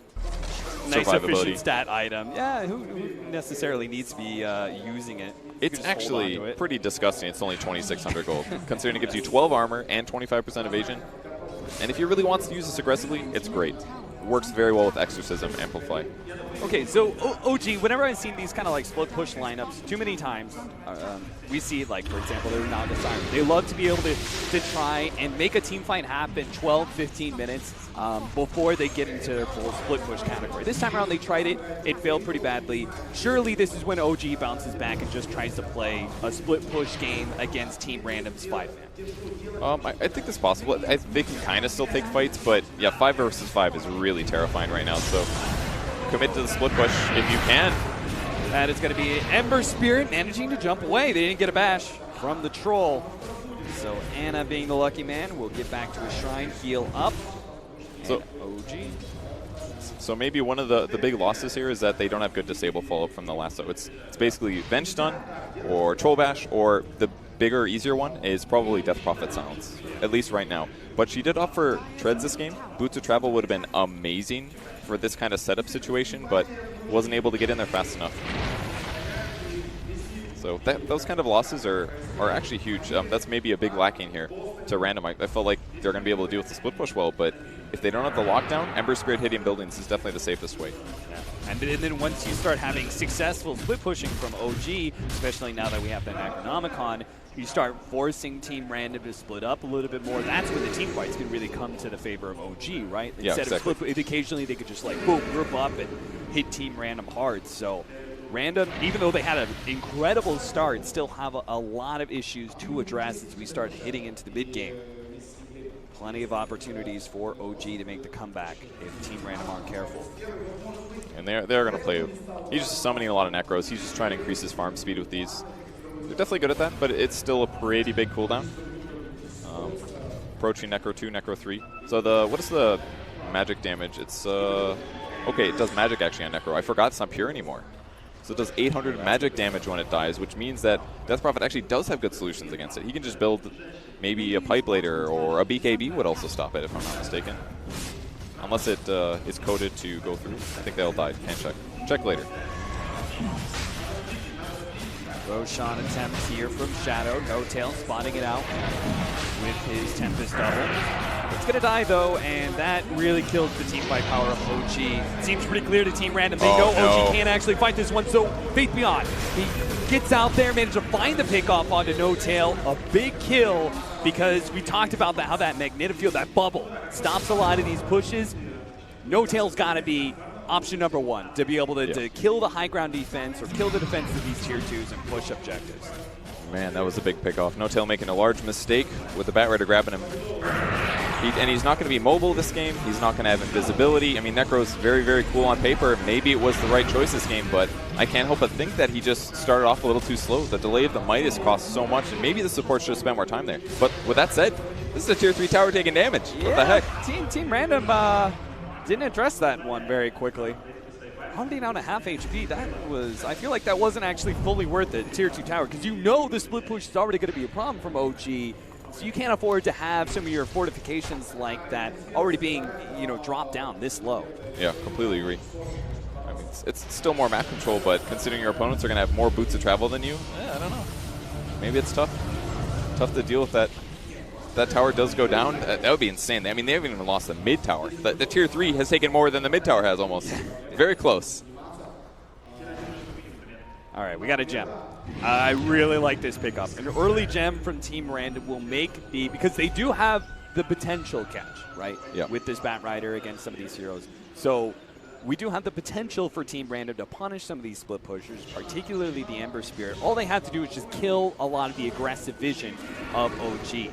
nice efficient stat item. Yeah, who necessarily needs to be using it? It's actually pretty disgusting. It's only 2,600 gold, considering it gives you 12 armor and 25% evasion. And if he really wants to use this aggressively, it's great. Works very well with Exorcism, Amplify. Okay, so OG, whenever I've seen these kind of like split push lineups, too many times, we see like, for example, they're now the Siren. They love to be able to try and make a team fight happen 12, 15 minutes before they get into their full split push category. This time around they tried it, it failed pretty badly. Surely this is when OG bounces back and just tries to play a split push game against Team Random's 5-man. I think it's possible. They can kind of still take fights, but yeah, 5 versus 5 is really terrifying right now, so commit to the split push if you can. That is going to be Ember Spirit managing to jump away. They didn't get a bash from the troll. So Anna, being the lucky man, will get back to his shrine, heal up. So OG. So maybe one of the big losses here is that they don't have good disable follow-up from the lasso. It's basically Venge Stun or Troll Bash, or the bigger, easier one is probably Death Prophet Silence, at least right now. But she did offer Treads this game. Boots of Travel would have been amazing for this kind of setup situation, but wasn't able to get in there fast enough. So those kind of losses are actually huge. That's maybe a big lacking here to Random. I felt like they're going to be able to deal with the split push well, but if they don't have the lockdown, Ember Spirit hitting buildings is definitely the safest way. Yeah. And then once you start having successful split pushing from OG, especially now that we have the Necronomicon, you start forcing Team Random to split up a little bit more. That's when the team fights can really come to the favor of OG, right? Yeah, Instead exactly. of split, occasionally they could just like boom, group up and hit Team Random hard. So Random, even though they had an incredible start, still have a lot of issues to address as we start hitting into the mid game. Plenty of opportunities for OG to make the comeback if Team Random aren't careful. And they're going to play. He's just summoning a lot of Necros. He's just trying to increase his farm speed with these. They're definitely good at that, but it's still a pretty big cooldown. Approaching Necro 2, Necro 3. So what is the magic damage? It's okay, it does magic actually on Necro. I forgot it's not pure anymore. So it does 800 magic damage when it dies, which means that Death Prophet actually does have good solutions against it. He can just build maybe a Pipe Lader, or a BKB would also stop it if I'm not mistaken. Unless it is coded to go through. I think that'll die. Can't check. Check later. Roshan attempts here from Shadow. No Tail spotting it out with his Tempest double. It's going to die, though, and that really kills the team fight power of OG. Seems pretty clear to Team Random. They know OG can't actually fight this one, so Faith Beyond. He gets out there, manages to find the pickoff onto No Tail. A big kill, because we talked about how that magnetic field, that bubble, stops a lot of these pushes. No Tail's got to be option number one, to be able to kill the high ground defense or kill the defense of these tier 2s and push objectives. Man, that was a big pickoff. No Tail making a large mistake with the Batrider grabbing him. And he's not going to be mobile this game. He's not going to have invisibility. I mean, Necro's very, very cool on paper. Maybe it was the right choice this game, but I can't help but think that he just started off a little too slow. The delay of the Midas cost so much, and maybe the support should have spent more time there. But with that said, this is a tier 3 tower taking damage. Yeah, what the heck? Team Random didn't address that one very quickly. 100 down to half HP, that was, I feel like that wasn't actually fully worth it, tier 2 tower, because you know the split push is already going to be a problem from OG, so you can't afford to have some of your fortifications like that already being, dropped down this low. Yeah, completely agree. I mean, it's still more map control, but considering your opponents are going to have more boots of travel than you, I don't know. Maybe it's tough. Tough to deal with that. That tower does go down, that would be insane. I mean, they haven't even lost the mid tower. The tier 3 has taken more than the mid tower has almost. Very close. All right, we got a gem. I really like this pickup. An early gem from Team Random will make because they do have the potential catch, right? Yeah. With this Bat Rider against some of these heroes. So we do have the potential for Team Random to punish some of these split pushers, particularly the Ember Spirit. All they have to do is just kill a lot of the aggressive vision of OG.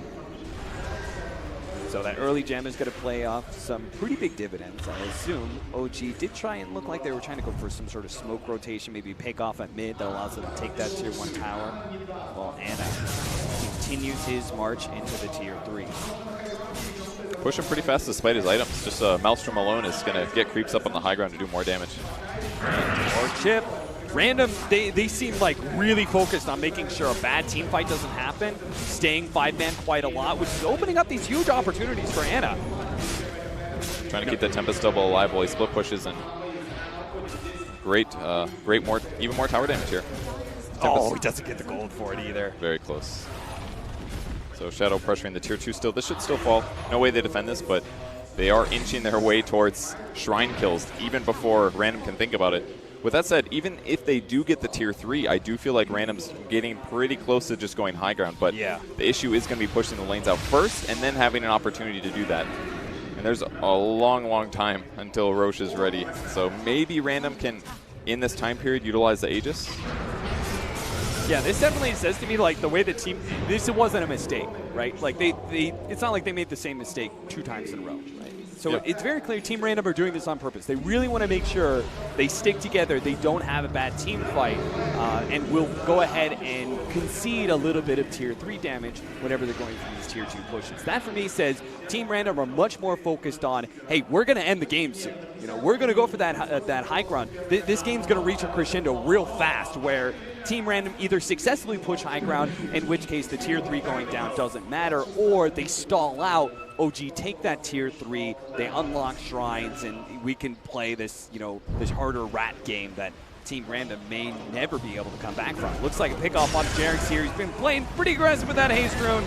So that early gem is going to play off some pretty big dividends, I assume. OG did try and look like they were trying to go for some sort of smoke rotation, maybe pick off at mid that allows them to take that tier 1 tower, while Anna continues his march into the tier 3. Pushing pretty fast despite his items. Just Maelstrom alone is going to get creeps up on the high ground to do more damage. Or Chip. Random, they seem like really focused on making sure a bad team fight doesn't happen, staying 5-man quite a lot, which is opening up these huge opportunities for Anna. Trying to keep that Tempest double alive while he split pushes, and great, even more tower damage here. Oh, he doesn't get the gold for it either. Very close. So Shadow pressuring the tier 2 still. This should still fall. No way they defend this, but they are inching their way towards shrine kills even before Random can think about it. With that said, even if they do get the tier 3, I do feel like Random's getting pretty close to just going high ground. But yeah, the issue is going to be pushing the lanes out first and then having an opportunity to do that. And there's a long, long time until Roche is ready. So maybe Random can, in this time period, utilize the Aegis. Yeah, this definitely says to me like the way the team, this wasn't a mistake, right? Like it's not like they made the same mistake 2 times in a row, right? So yep. It's very clear Team Random are doing this on purpose. They really want to make sure they stick together, they don't have a bad team fight, and will go ahead and concede a little bit of tier 3 damage whenever they're going for these tier 2 pushes. That for me says Team Random are much more focused on, hey, we're going to end the game soon. You know, we're going to go for that high ground. This game's going to reach a crescendo real fast where Team Random either successfully push high ground, in which case the tier 3 going down doesn't matter, or they stall out. OG take that tier 3, they unlock shrines, and we can play this, you know, this harder rat game that Team Random may never be able to come back from. Looks like a pick-off on Jarek's here. He's been playing pretty aggressive with that haste rune,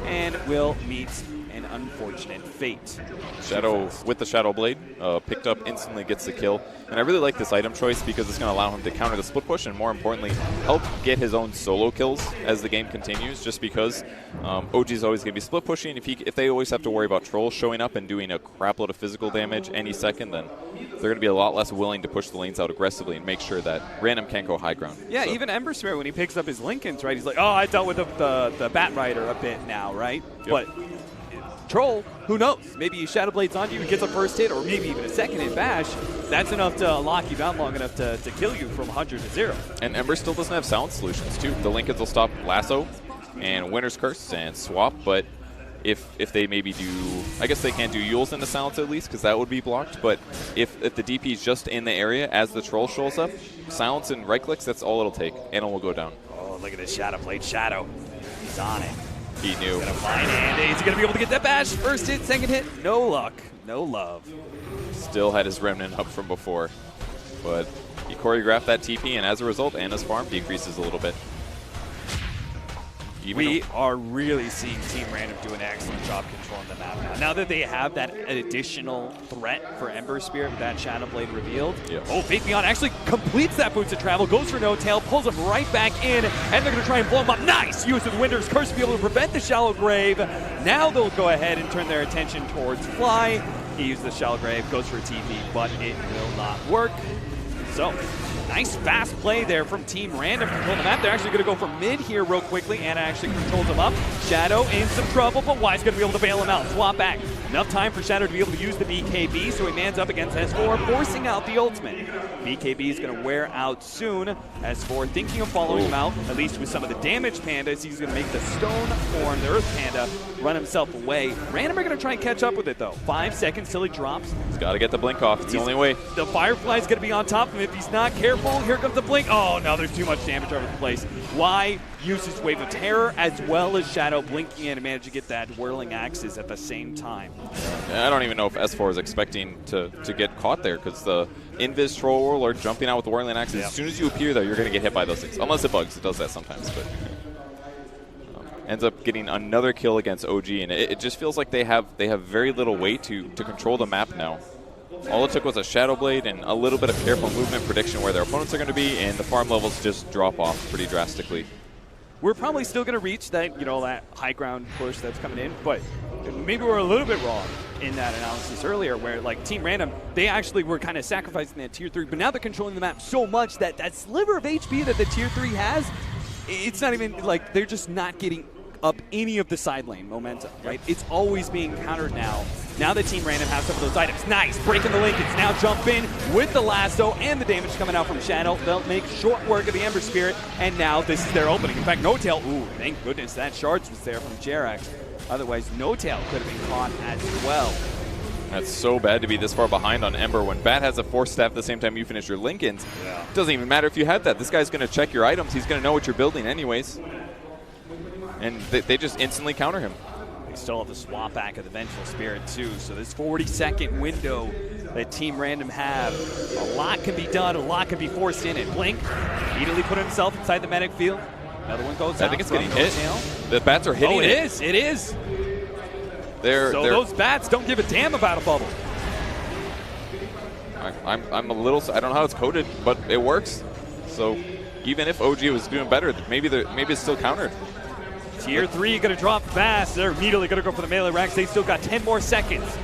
and will meet an unfortunate fate. Shadow with the Shadow Blade, picked up instantly, gets the kill. And I really like this item choice because it's going to allow him to counter the split push and, more importantly, help get his own solo kills as the game continues, just because OG is always going to be split pushing. If they always have to worry about trolls showing up and doing a crapload of physical damage any second, then they're going to be a lot less willing to push the lanes out aggressively and make sure that Random can't go high ground. Yeah, so even Ember Spirit, when he picks up his Lincolns, right, he's like, oh, I dealt with the Bat Rider a bit now, right? Yep. But Troll, who knows? Maybe he Shadow Blades on you and gets a first hit, or maybe even a second hit bash. That's enough to lock you down long enough to kill you from 100 to 0. And Ember still doesn't have silence solutions, too. The Lincolns will stop Lasso and Winter's Curse and Swap, but if they maybe do, I guess they can't do Yules into silence at least, because that would be blocked. But if the DP is just in the area as the Troll shows up, silence and right clicks, that's all it'll take. Anna will go down. Oh, look at this Shadow Blade. Shadow, he's on it. He knew. He's gonna find it. Is he gonna be able to get that bash? First hit, second hit, no luck, no love. Still had his remnant up from before, but he choreographed that TP, and as a result, Anna's farm decreases a little bit. We are really seeing Team Random do an excellent job controlling the map now. Now that they have that additional threat for Ember Spirit with that Shadow Blade revealed. Yep. Oh, Fake Beyond actually completes that Boots of Travel, goes for no tail, pulls him right back in, and they're going to try and blow him up. Nice use of Winter's Curse to be able to prevent the Shallow Grave. Now they'll go ahead and turn their attention towards Fly. He used the Shallow Grave, goes for a TP, but it will not work. So, nice fast play there from Team Random controlling the map. They're actually going to go for mid here real quickly. Anna actually controls him up. Shadow in some trouble, but Y's going to be able to bail him out. Swap back. Enough time for Shadow to be able to use the BKB, so he mans up against S4, forcing out the ultimate. BKB is going to wear out soon. S4 thinking of following him out, at least with some of the damage pandas. He's going to make the stone form, the earth panda, run himself away. Random are going to try and catch up with it, though. 5 seconds till he drops. He's got to get the blink off. It's the only way. The Firefly's going to be on top of him if he's not careful. Here comes the blink. Oh, no, there's too much damage over the place. Y uses Wave of Terror as well as Shadow blinking in and manage to get that Whirling Axes at the same time. I don't even know if S4 is expecting to get caught there, because the Invis Troll Warlord jumping out with the Whirling Axes, as soon as you appear there, you're going to get hit by those things. Unless it bugs. It does that sometimes. But ends up getting another kill against OG, and it just feels like they have very little way to control the map now. All it took was a Shadow Blade and a little bit of careful movement prediction where their opponents are going to be, and the farm levels just drop off pretty drastically. We're probably still going to reach that, that high ground push that's coming in, but maybe we're a little bit wrong in that analysis earlier where, like, Team Random, they actually were kind of sacrificing that Tier 3, but now they're controlling the map so much that that sliver of HP that the Tier 3 has, it's not even, like, they're just not getting up any of the side lane momentum, right? It's always being countered now. Now that Team Random has some of those items. Nice, breaking the link. It's now jump in with the lasso and the damage coming out from Shadow. They'll make short work of the Ember Spirit, and now this is their opening. In fact, No-Tail, ooh, thank goodness that Shards was there from Jerax. Otherwise, No-Tail could have been caught as well. That's so bad to be this far behind on Ember when Bat has a Force Staff at the same time you finish your Linkens. Yeah. Doesn't even matter if you have that. This guy's going to check your items. He's going to know what you're building anyways. And they just instantly counter him. They still have the swap back of the Vengeful Spirit too, so this 40-second window that Team Random have, a lot can be done, a lot can be forced in, and Blink immediately put himself inside the medic field. Another one goes out. I think it's getting hit. No-Tail. The bats are hitting it is. So those bats don't give a damn about a bubble. I'm a little, I don't know how it's coded, but it works. So even if OG was doing better, maybe it's still countered. Tier 3 going to drop fast. They're immediately going to go for the melee racks. They still got 10 more seconds.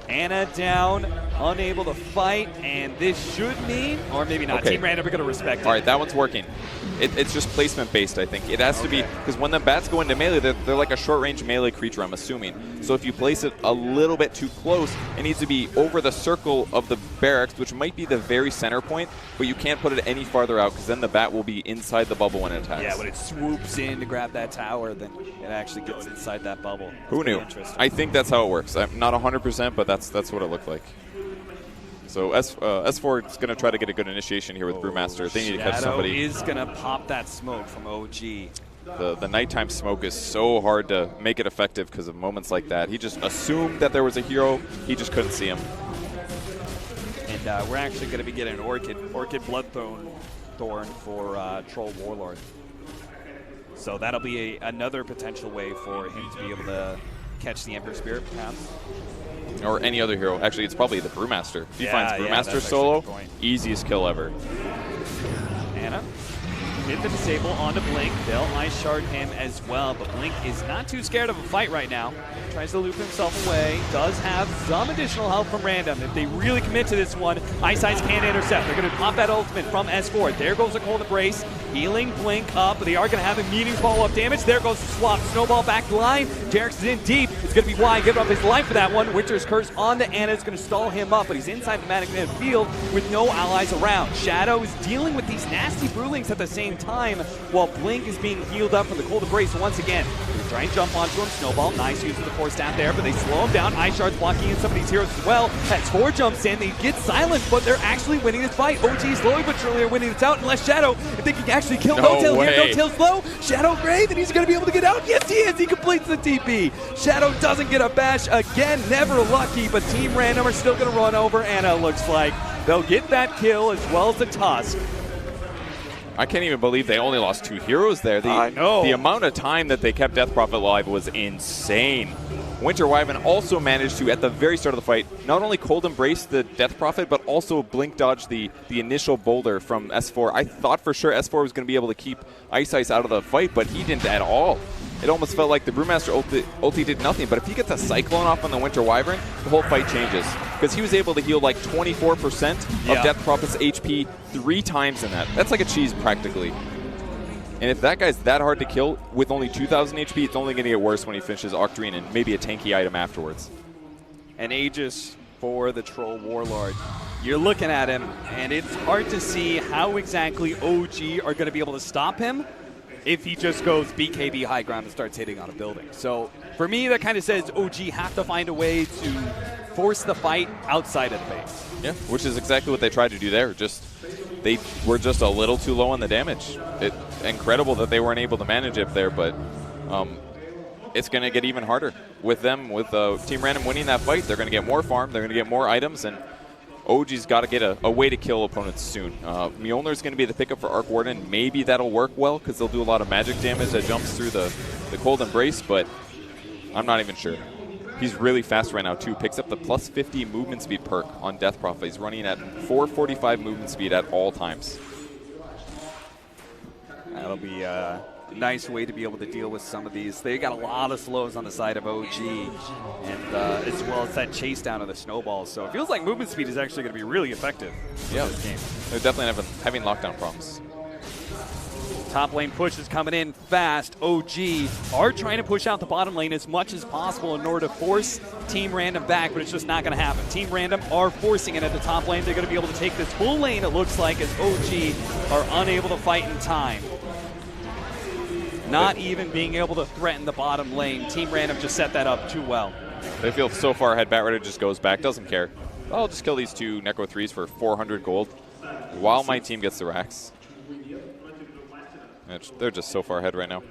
Ana down, unable to fight, and this should mean, or maybe not, okay. Team Random are going to respect it. All right, that one's working. It's just placement-based, I think. It has to be, because when the bats go into melee, they're like a short-range melee creature, I'm assuming. So if you place it a little bit too close, it needs to be over the circle of the barracks, which might be the very center point, but you can't put it any farther out, because then the bat will be inside the bubble when it attacks. Yeah, when it swoops in to grab that tower, then it actually gets inside that bubble. That's Who knew? I think that's how it works. I'm not 100%, but that's what it looked like. So S4 is going to try to get a good initiation here with Brewmaster. They need to catch somebody. Shadow is going to pop that smoke from OG. The nighttime smoke is so hard to make it effective because of moments like that. He just assumed that there was a hero. He just couldn't see him. And we're actually going to be getting an Orchid Bloodthorn for Troll Warlord. So that'll be another potential way for him to be able to catch the Ember Spirit, perhaps. Or any other hero. Actually, it's probably the Brewmaster. If he finds Brewmaster that's solo, easiest kill ever. Ana hit the disable onto Blink. They'll Ice Shard him as well, but Blink is not too scared of a fight right now. Tries to loop himself away. Does have some additional help from Random. If they really commit to this one, Ice can't intercept. They're going to pop that ultimate from S4. There goes a Cold Embrace. Healing Blink up, but they are going to have immediate follow-up damage. There goes the swap. Snowball back to line. Jerax is in deep. It's going to be wide. Giving up his life for that one. Winter's Curse onto Ana. It's going to stall him up, but he's inside the Manic Man field with no allies around. Shadow is dealing with these nasty Brewlings at the same time, while Blink is being healed up from the Cold Embrace once again. They try and jump onto him. Snowball, nice use of the Force Staff there, but they slow him down. Ice Shard's blocking in some of these heroes as well. X4 jumps in. They get silenced, but they're actually winning this fight. OG slowly but surely are winning this out, unless Shadow, if they can actually kill No-Tail here. No-Tail's low. Shadow Grave, and he's going to be able to get out. Yes, he is. He completes the TP. Shadow doesn't get a bash again. Never lucky, but Team Random are still going to run over Ana. Looks like they'll get that kill as well as the Tusk. I can't even believe they only lost 2 heroes there. I know. The amount of time that they kept Death Prophet alive was insane. Winter Wyvern also managed to, at the very start of the fight, not only Cold Embrace the Death Prophet, but also blink dodge the initial boulder from S4. I thought for sure S4 was going to be able to keep Ice out of the fight, but he didn't at all. It almost felt like the Brewmaster ulti did nothing, but if he gets a Cyclone off on the Winter Wyvern, the whole fight changes. Because he was able to heal like 24% of Death Prophet's HP 3 times in that. That's like a cheese practically. And if that guy's that hard to kill with only 2,000 HP, it's only going to get worse when he finishes Octarine and maybe a tanky item afterwards. And Aegis for the Troll Warlord. You're looking at him, and it's hard to see how exactly OG are going to be able to stop him if he just goes BKB high ground and starts hitting on a building. So for me, that kind of says OG have to find a way to force the fight outside of the base. Yeah, which is exactly what they tried to do there. They were just a little too low on the damage. Incredible that they weren't able to manage it there, but it's going to get even harder with them. With Team Random winning that fight, they're going to get more farm, they're going to get more items, and OG's got to get a way to kill opponents soon. Mjolnir's going to be the pickup for Arc Warden. Maybe that'll work well because they'll do a lot of magic damage that jumps through the Cold Embrace, but I'm not even sure. He's really fast right now, too. Picks up the plus 50 movement speed perk on Death Prophet. He's running at 445 movement speed at all times. That'll be a nice way to be able to deal with some of these. They got a lot of slows on the side of OG, and as well as that chase down of the snowballs. So it feels like movement speed is actually going to be really effective in this game. They're definitely having lockdown problems. Top lane push is coming in fast. OG are trying to push out the bottom lane as much as possible in order to force Team Random back, but it's just not going to happen. Team Random are forcing it at the top lane. They're going to be able to take this full lane, it looks like, as OG are unable to fight in time. Not even being able to threaten the bottom lane. Team Random just set that up too well. They feel so far ahead. Batrider just goes back, doesn't care. I'll just kill these 2 Necro 3s for 400 gold while my team gets the racks. They're just so far ahead right now.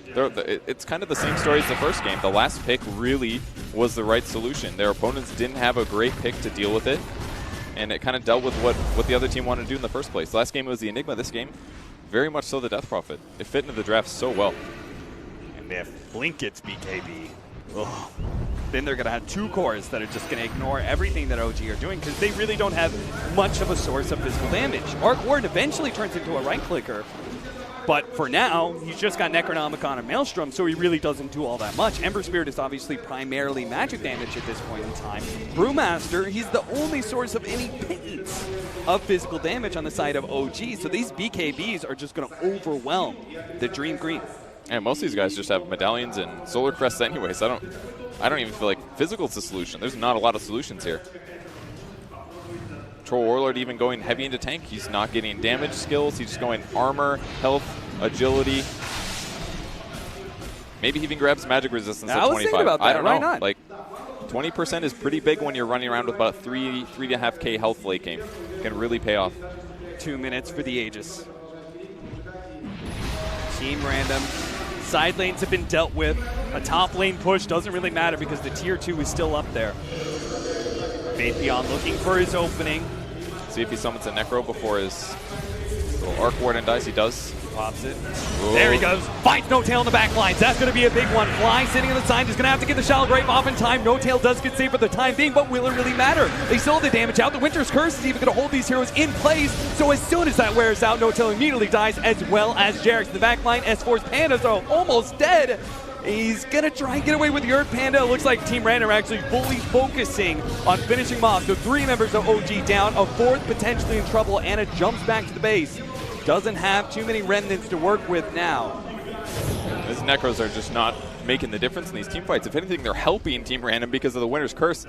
It's kind of the same story as the first game. The last pick really was the right solution. Their opponents didn't have a great pick to deal with it, and it kind of dealt with what the other team wanted to do in the first place. Last game was the Enigma. This game, very much so the Death Prophet. It fit into the draft so well. And if Blink gets BKB, then they're going to have 2 cores that are just going to ignore everything that OG are doing because they really don't have much of a source of physical damage. Arc Warden eventually turns into a right clicker, but for now, he's just got Necronomicon and Maelstrom, so he really doesn't do all that much. Ember Spirit is obviously primarily magic damage at this point in time. Brewmaster, he's the only source of any pittance of physical damage on the side of OG, so these BKBs are just going to overwhelm the Dream Green. And most of these guys just have medallions and solar crests anyway, so I don't even feel like physical's the solution. There's not a lot of solutions here. Troll Warlord even going heavy into tank. He's not getting damage skills. He's just going armor, health, agility. Maybe he even grabs magic resistance at 25. About that. I don't know. Why not? Like 20% is pretty big when you're running around with about 3.5k health late game. It can really pay off. 2 minutes for the Aegis. Team Random. Side lanes have been dealt with. A top lane push doesn't really matter because the tier 2 is still up there. Faithion looking for his opening. See if he summons a Necro before his little Arc Warden dies. He does. Pops it. Whoa. There he goes. Finds No Tail in the back lines. That's going to be a big one. Fly sitting on the side is going to have to get the Shallow Grave off in time. No Tail does get saved for the time being, but will it really matter? They still have the damage out. The Winter's Curse is even going to hold these heroes in place. So as soon as that wears out, No Tail immediately dies, as well as Jarex in the back line. S4's Pandas are almost dead. He's going to try and get away with the Earth Panda. It looks like Team Random are actually fully focusing on finishing him off. So 3 members of OG down, a 4th potentially in trouble. Anna jumps back to the base. Doesn't have too many remnants to work with now. These Necros are just not making the difference in these team fights. If anything, they're helping Team Random because of the Winter's Curse.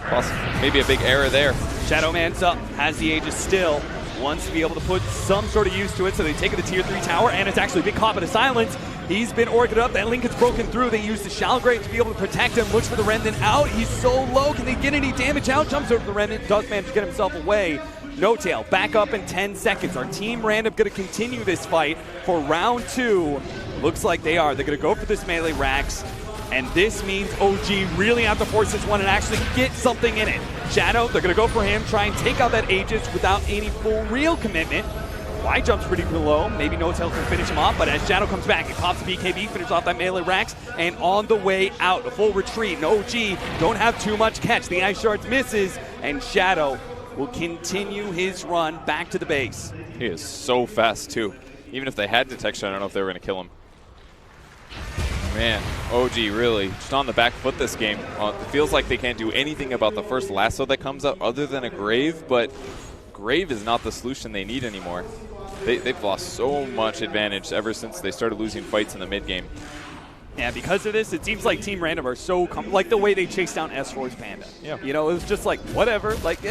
Plus, maybe a big error there. Shadow Man's up, has the Aegis still. Wants to be able to put some sort of use to it, so they take it to tier 3 tower, and it's actually a big caught by the silence. He's been orchid up, that link is broken through. They use the Shallow Grave to be able to protect him. Looks for the Remnant out, he's so low, can they get any damage out? Jumps over the Remnant, does manage to get himself away. No Tail, back up in 10 seconds. Our Team Random gonna continue this fight for round 2. Looks like they are. They're gonna go for this melee Rax. And this means OG really have to force this one and actually get something in it. Shadow, they're going to go for him, try and take out that Aegis without any full real commitment. Y jumps pretty low. Maybe No Tail can finish him off, but as Shadow comes back, he pops the BKB, finishes off that melee Rax, and on the way out, a full retreat. And OG don't have too much catch. The Ice Shards misses, and Shadow will continue his run back to the base. He is so fast, too. Even if they had detection, I don't know if they were going to kill him. Man, OG really just on the back foot this game. It feels like they can't do anything about the first lasso that comes up other than a Grave, but Grave is not the solution they need anymore. They've lost so much advantage ever since they started losing fights in the mid game. Yeah, because of this, it seems like Team Random are so like the way they chased down S4's Panda. Yeah. You know, it was just like, whatever. Like,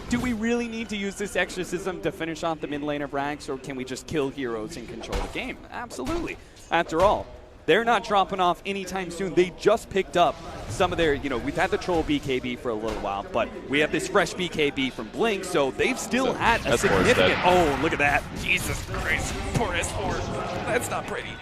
do we really need to use this exorcism to finish off the mid lane of Rax, or can we just kill heroes and control the game? Absolutely. After all, they're not dropping off anytime soon. They just picked up some of their, you know, we've had the Troll BKB for a little while, but we have this fresh BKB from Blink, so they've still had a significant... Oh, look at that. Jesus Christ. Poor S4. That's not pretty.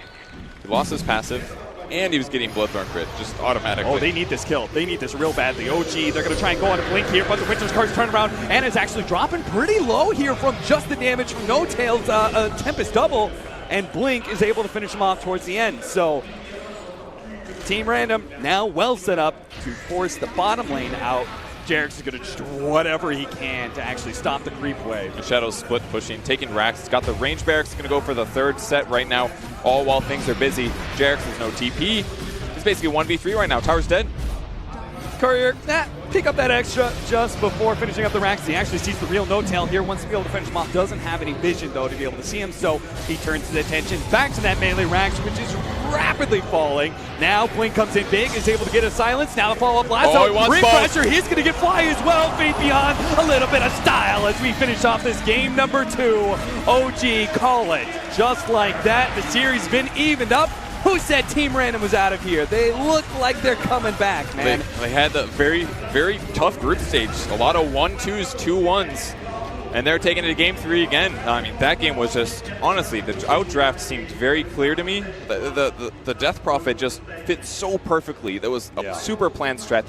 He lost his passive, and he was getting Bloodthorn crit, just automatically. Oh, they need this kill. They need this real badly. OG, they're going to try and go on to Blink here, but the Winter's Curse turn around, and it's actually dropping pretty low here from just the damage from No Tail's Tempest double. And Blink is able to finish him off towards the end. So Team Random now well set up to force the bottom lane out. Jarek's is going to just do whatever he can to actually stop the creep wave. The Shadow's split pushing, taking racks. It's got the range barracks. Going to go for the third set right now, all while things are busy. Jarek's has no TP. It's basically 1v3 right now. Tower's dead. Courier, pick up that extra just before finishing up the racks. He actually sees the real no-tail here. Wants to be able to finish him off. Doesn't have any vision, though, to be able to see him, so he turns his attention back to that melee racks, which is rapidly falling. Now Blink comes in big, is able to get a silence. Now the follow-up lasso. He wants Refresher, he's going to get fly as well. Fade Beyond, a little bit of style as we finish off this game number 2. OG call it. Just like that, the series has been evened up. Who said Team Random was out of here? They look like they're coming back, man. They had the very, very tough group stage. A lot of 1-2s, 2-1s. And they're taking it to game 3 again. I mean, that game was just, honestly, the outdraft seemed very clear to me. The Death Prophet just fit so perfectly. That was a super planned strat.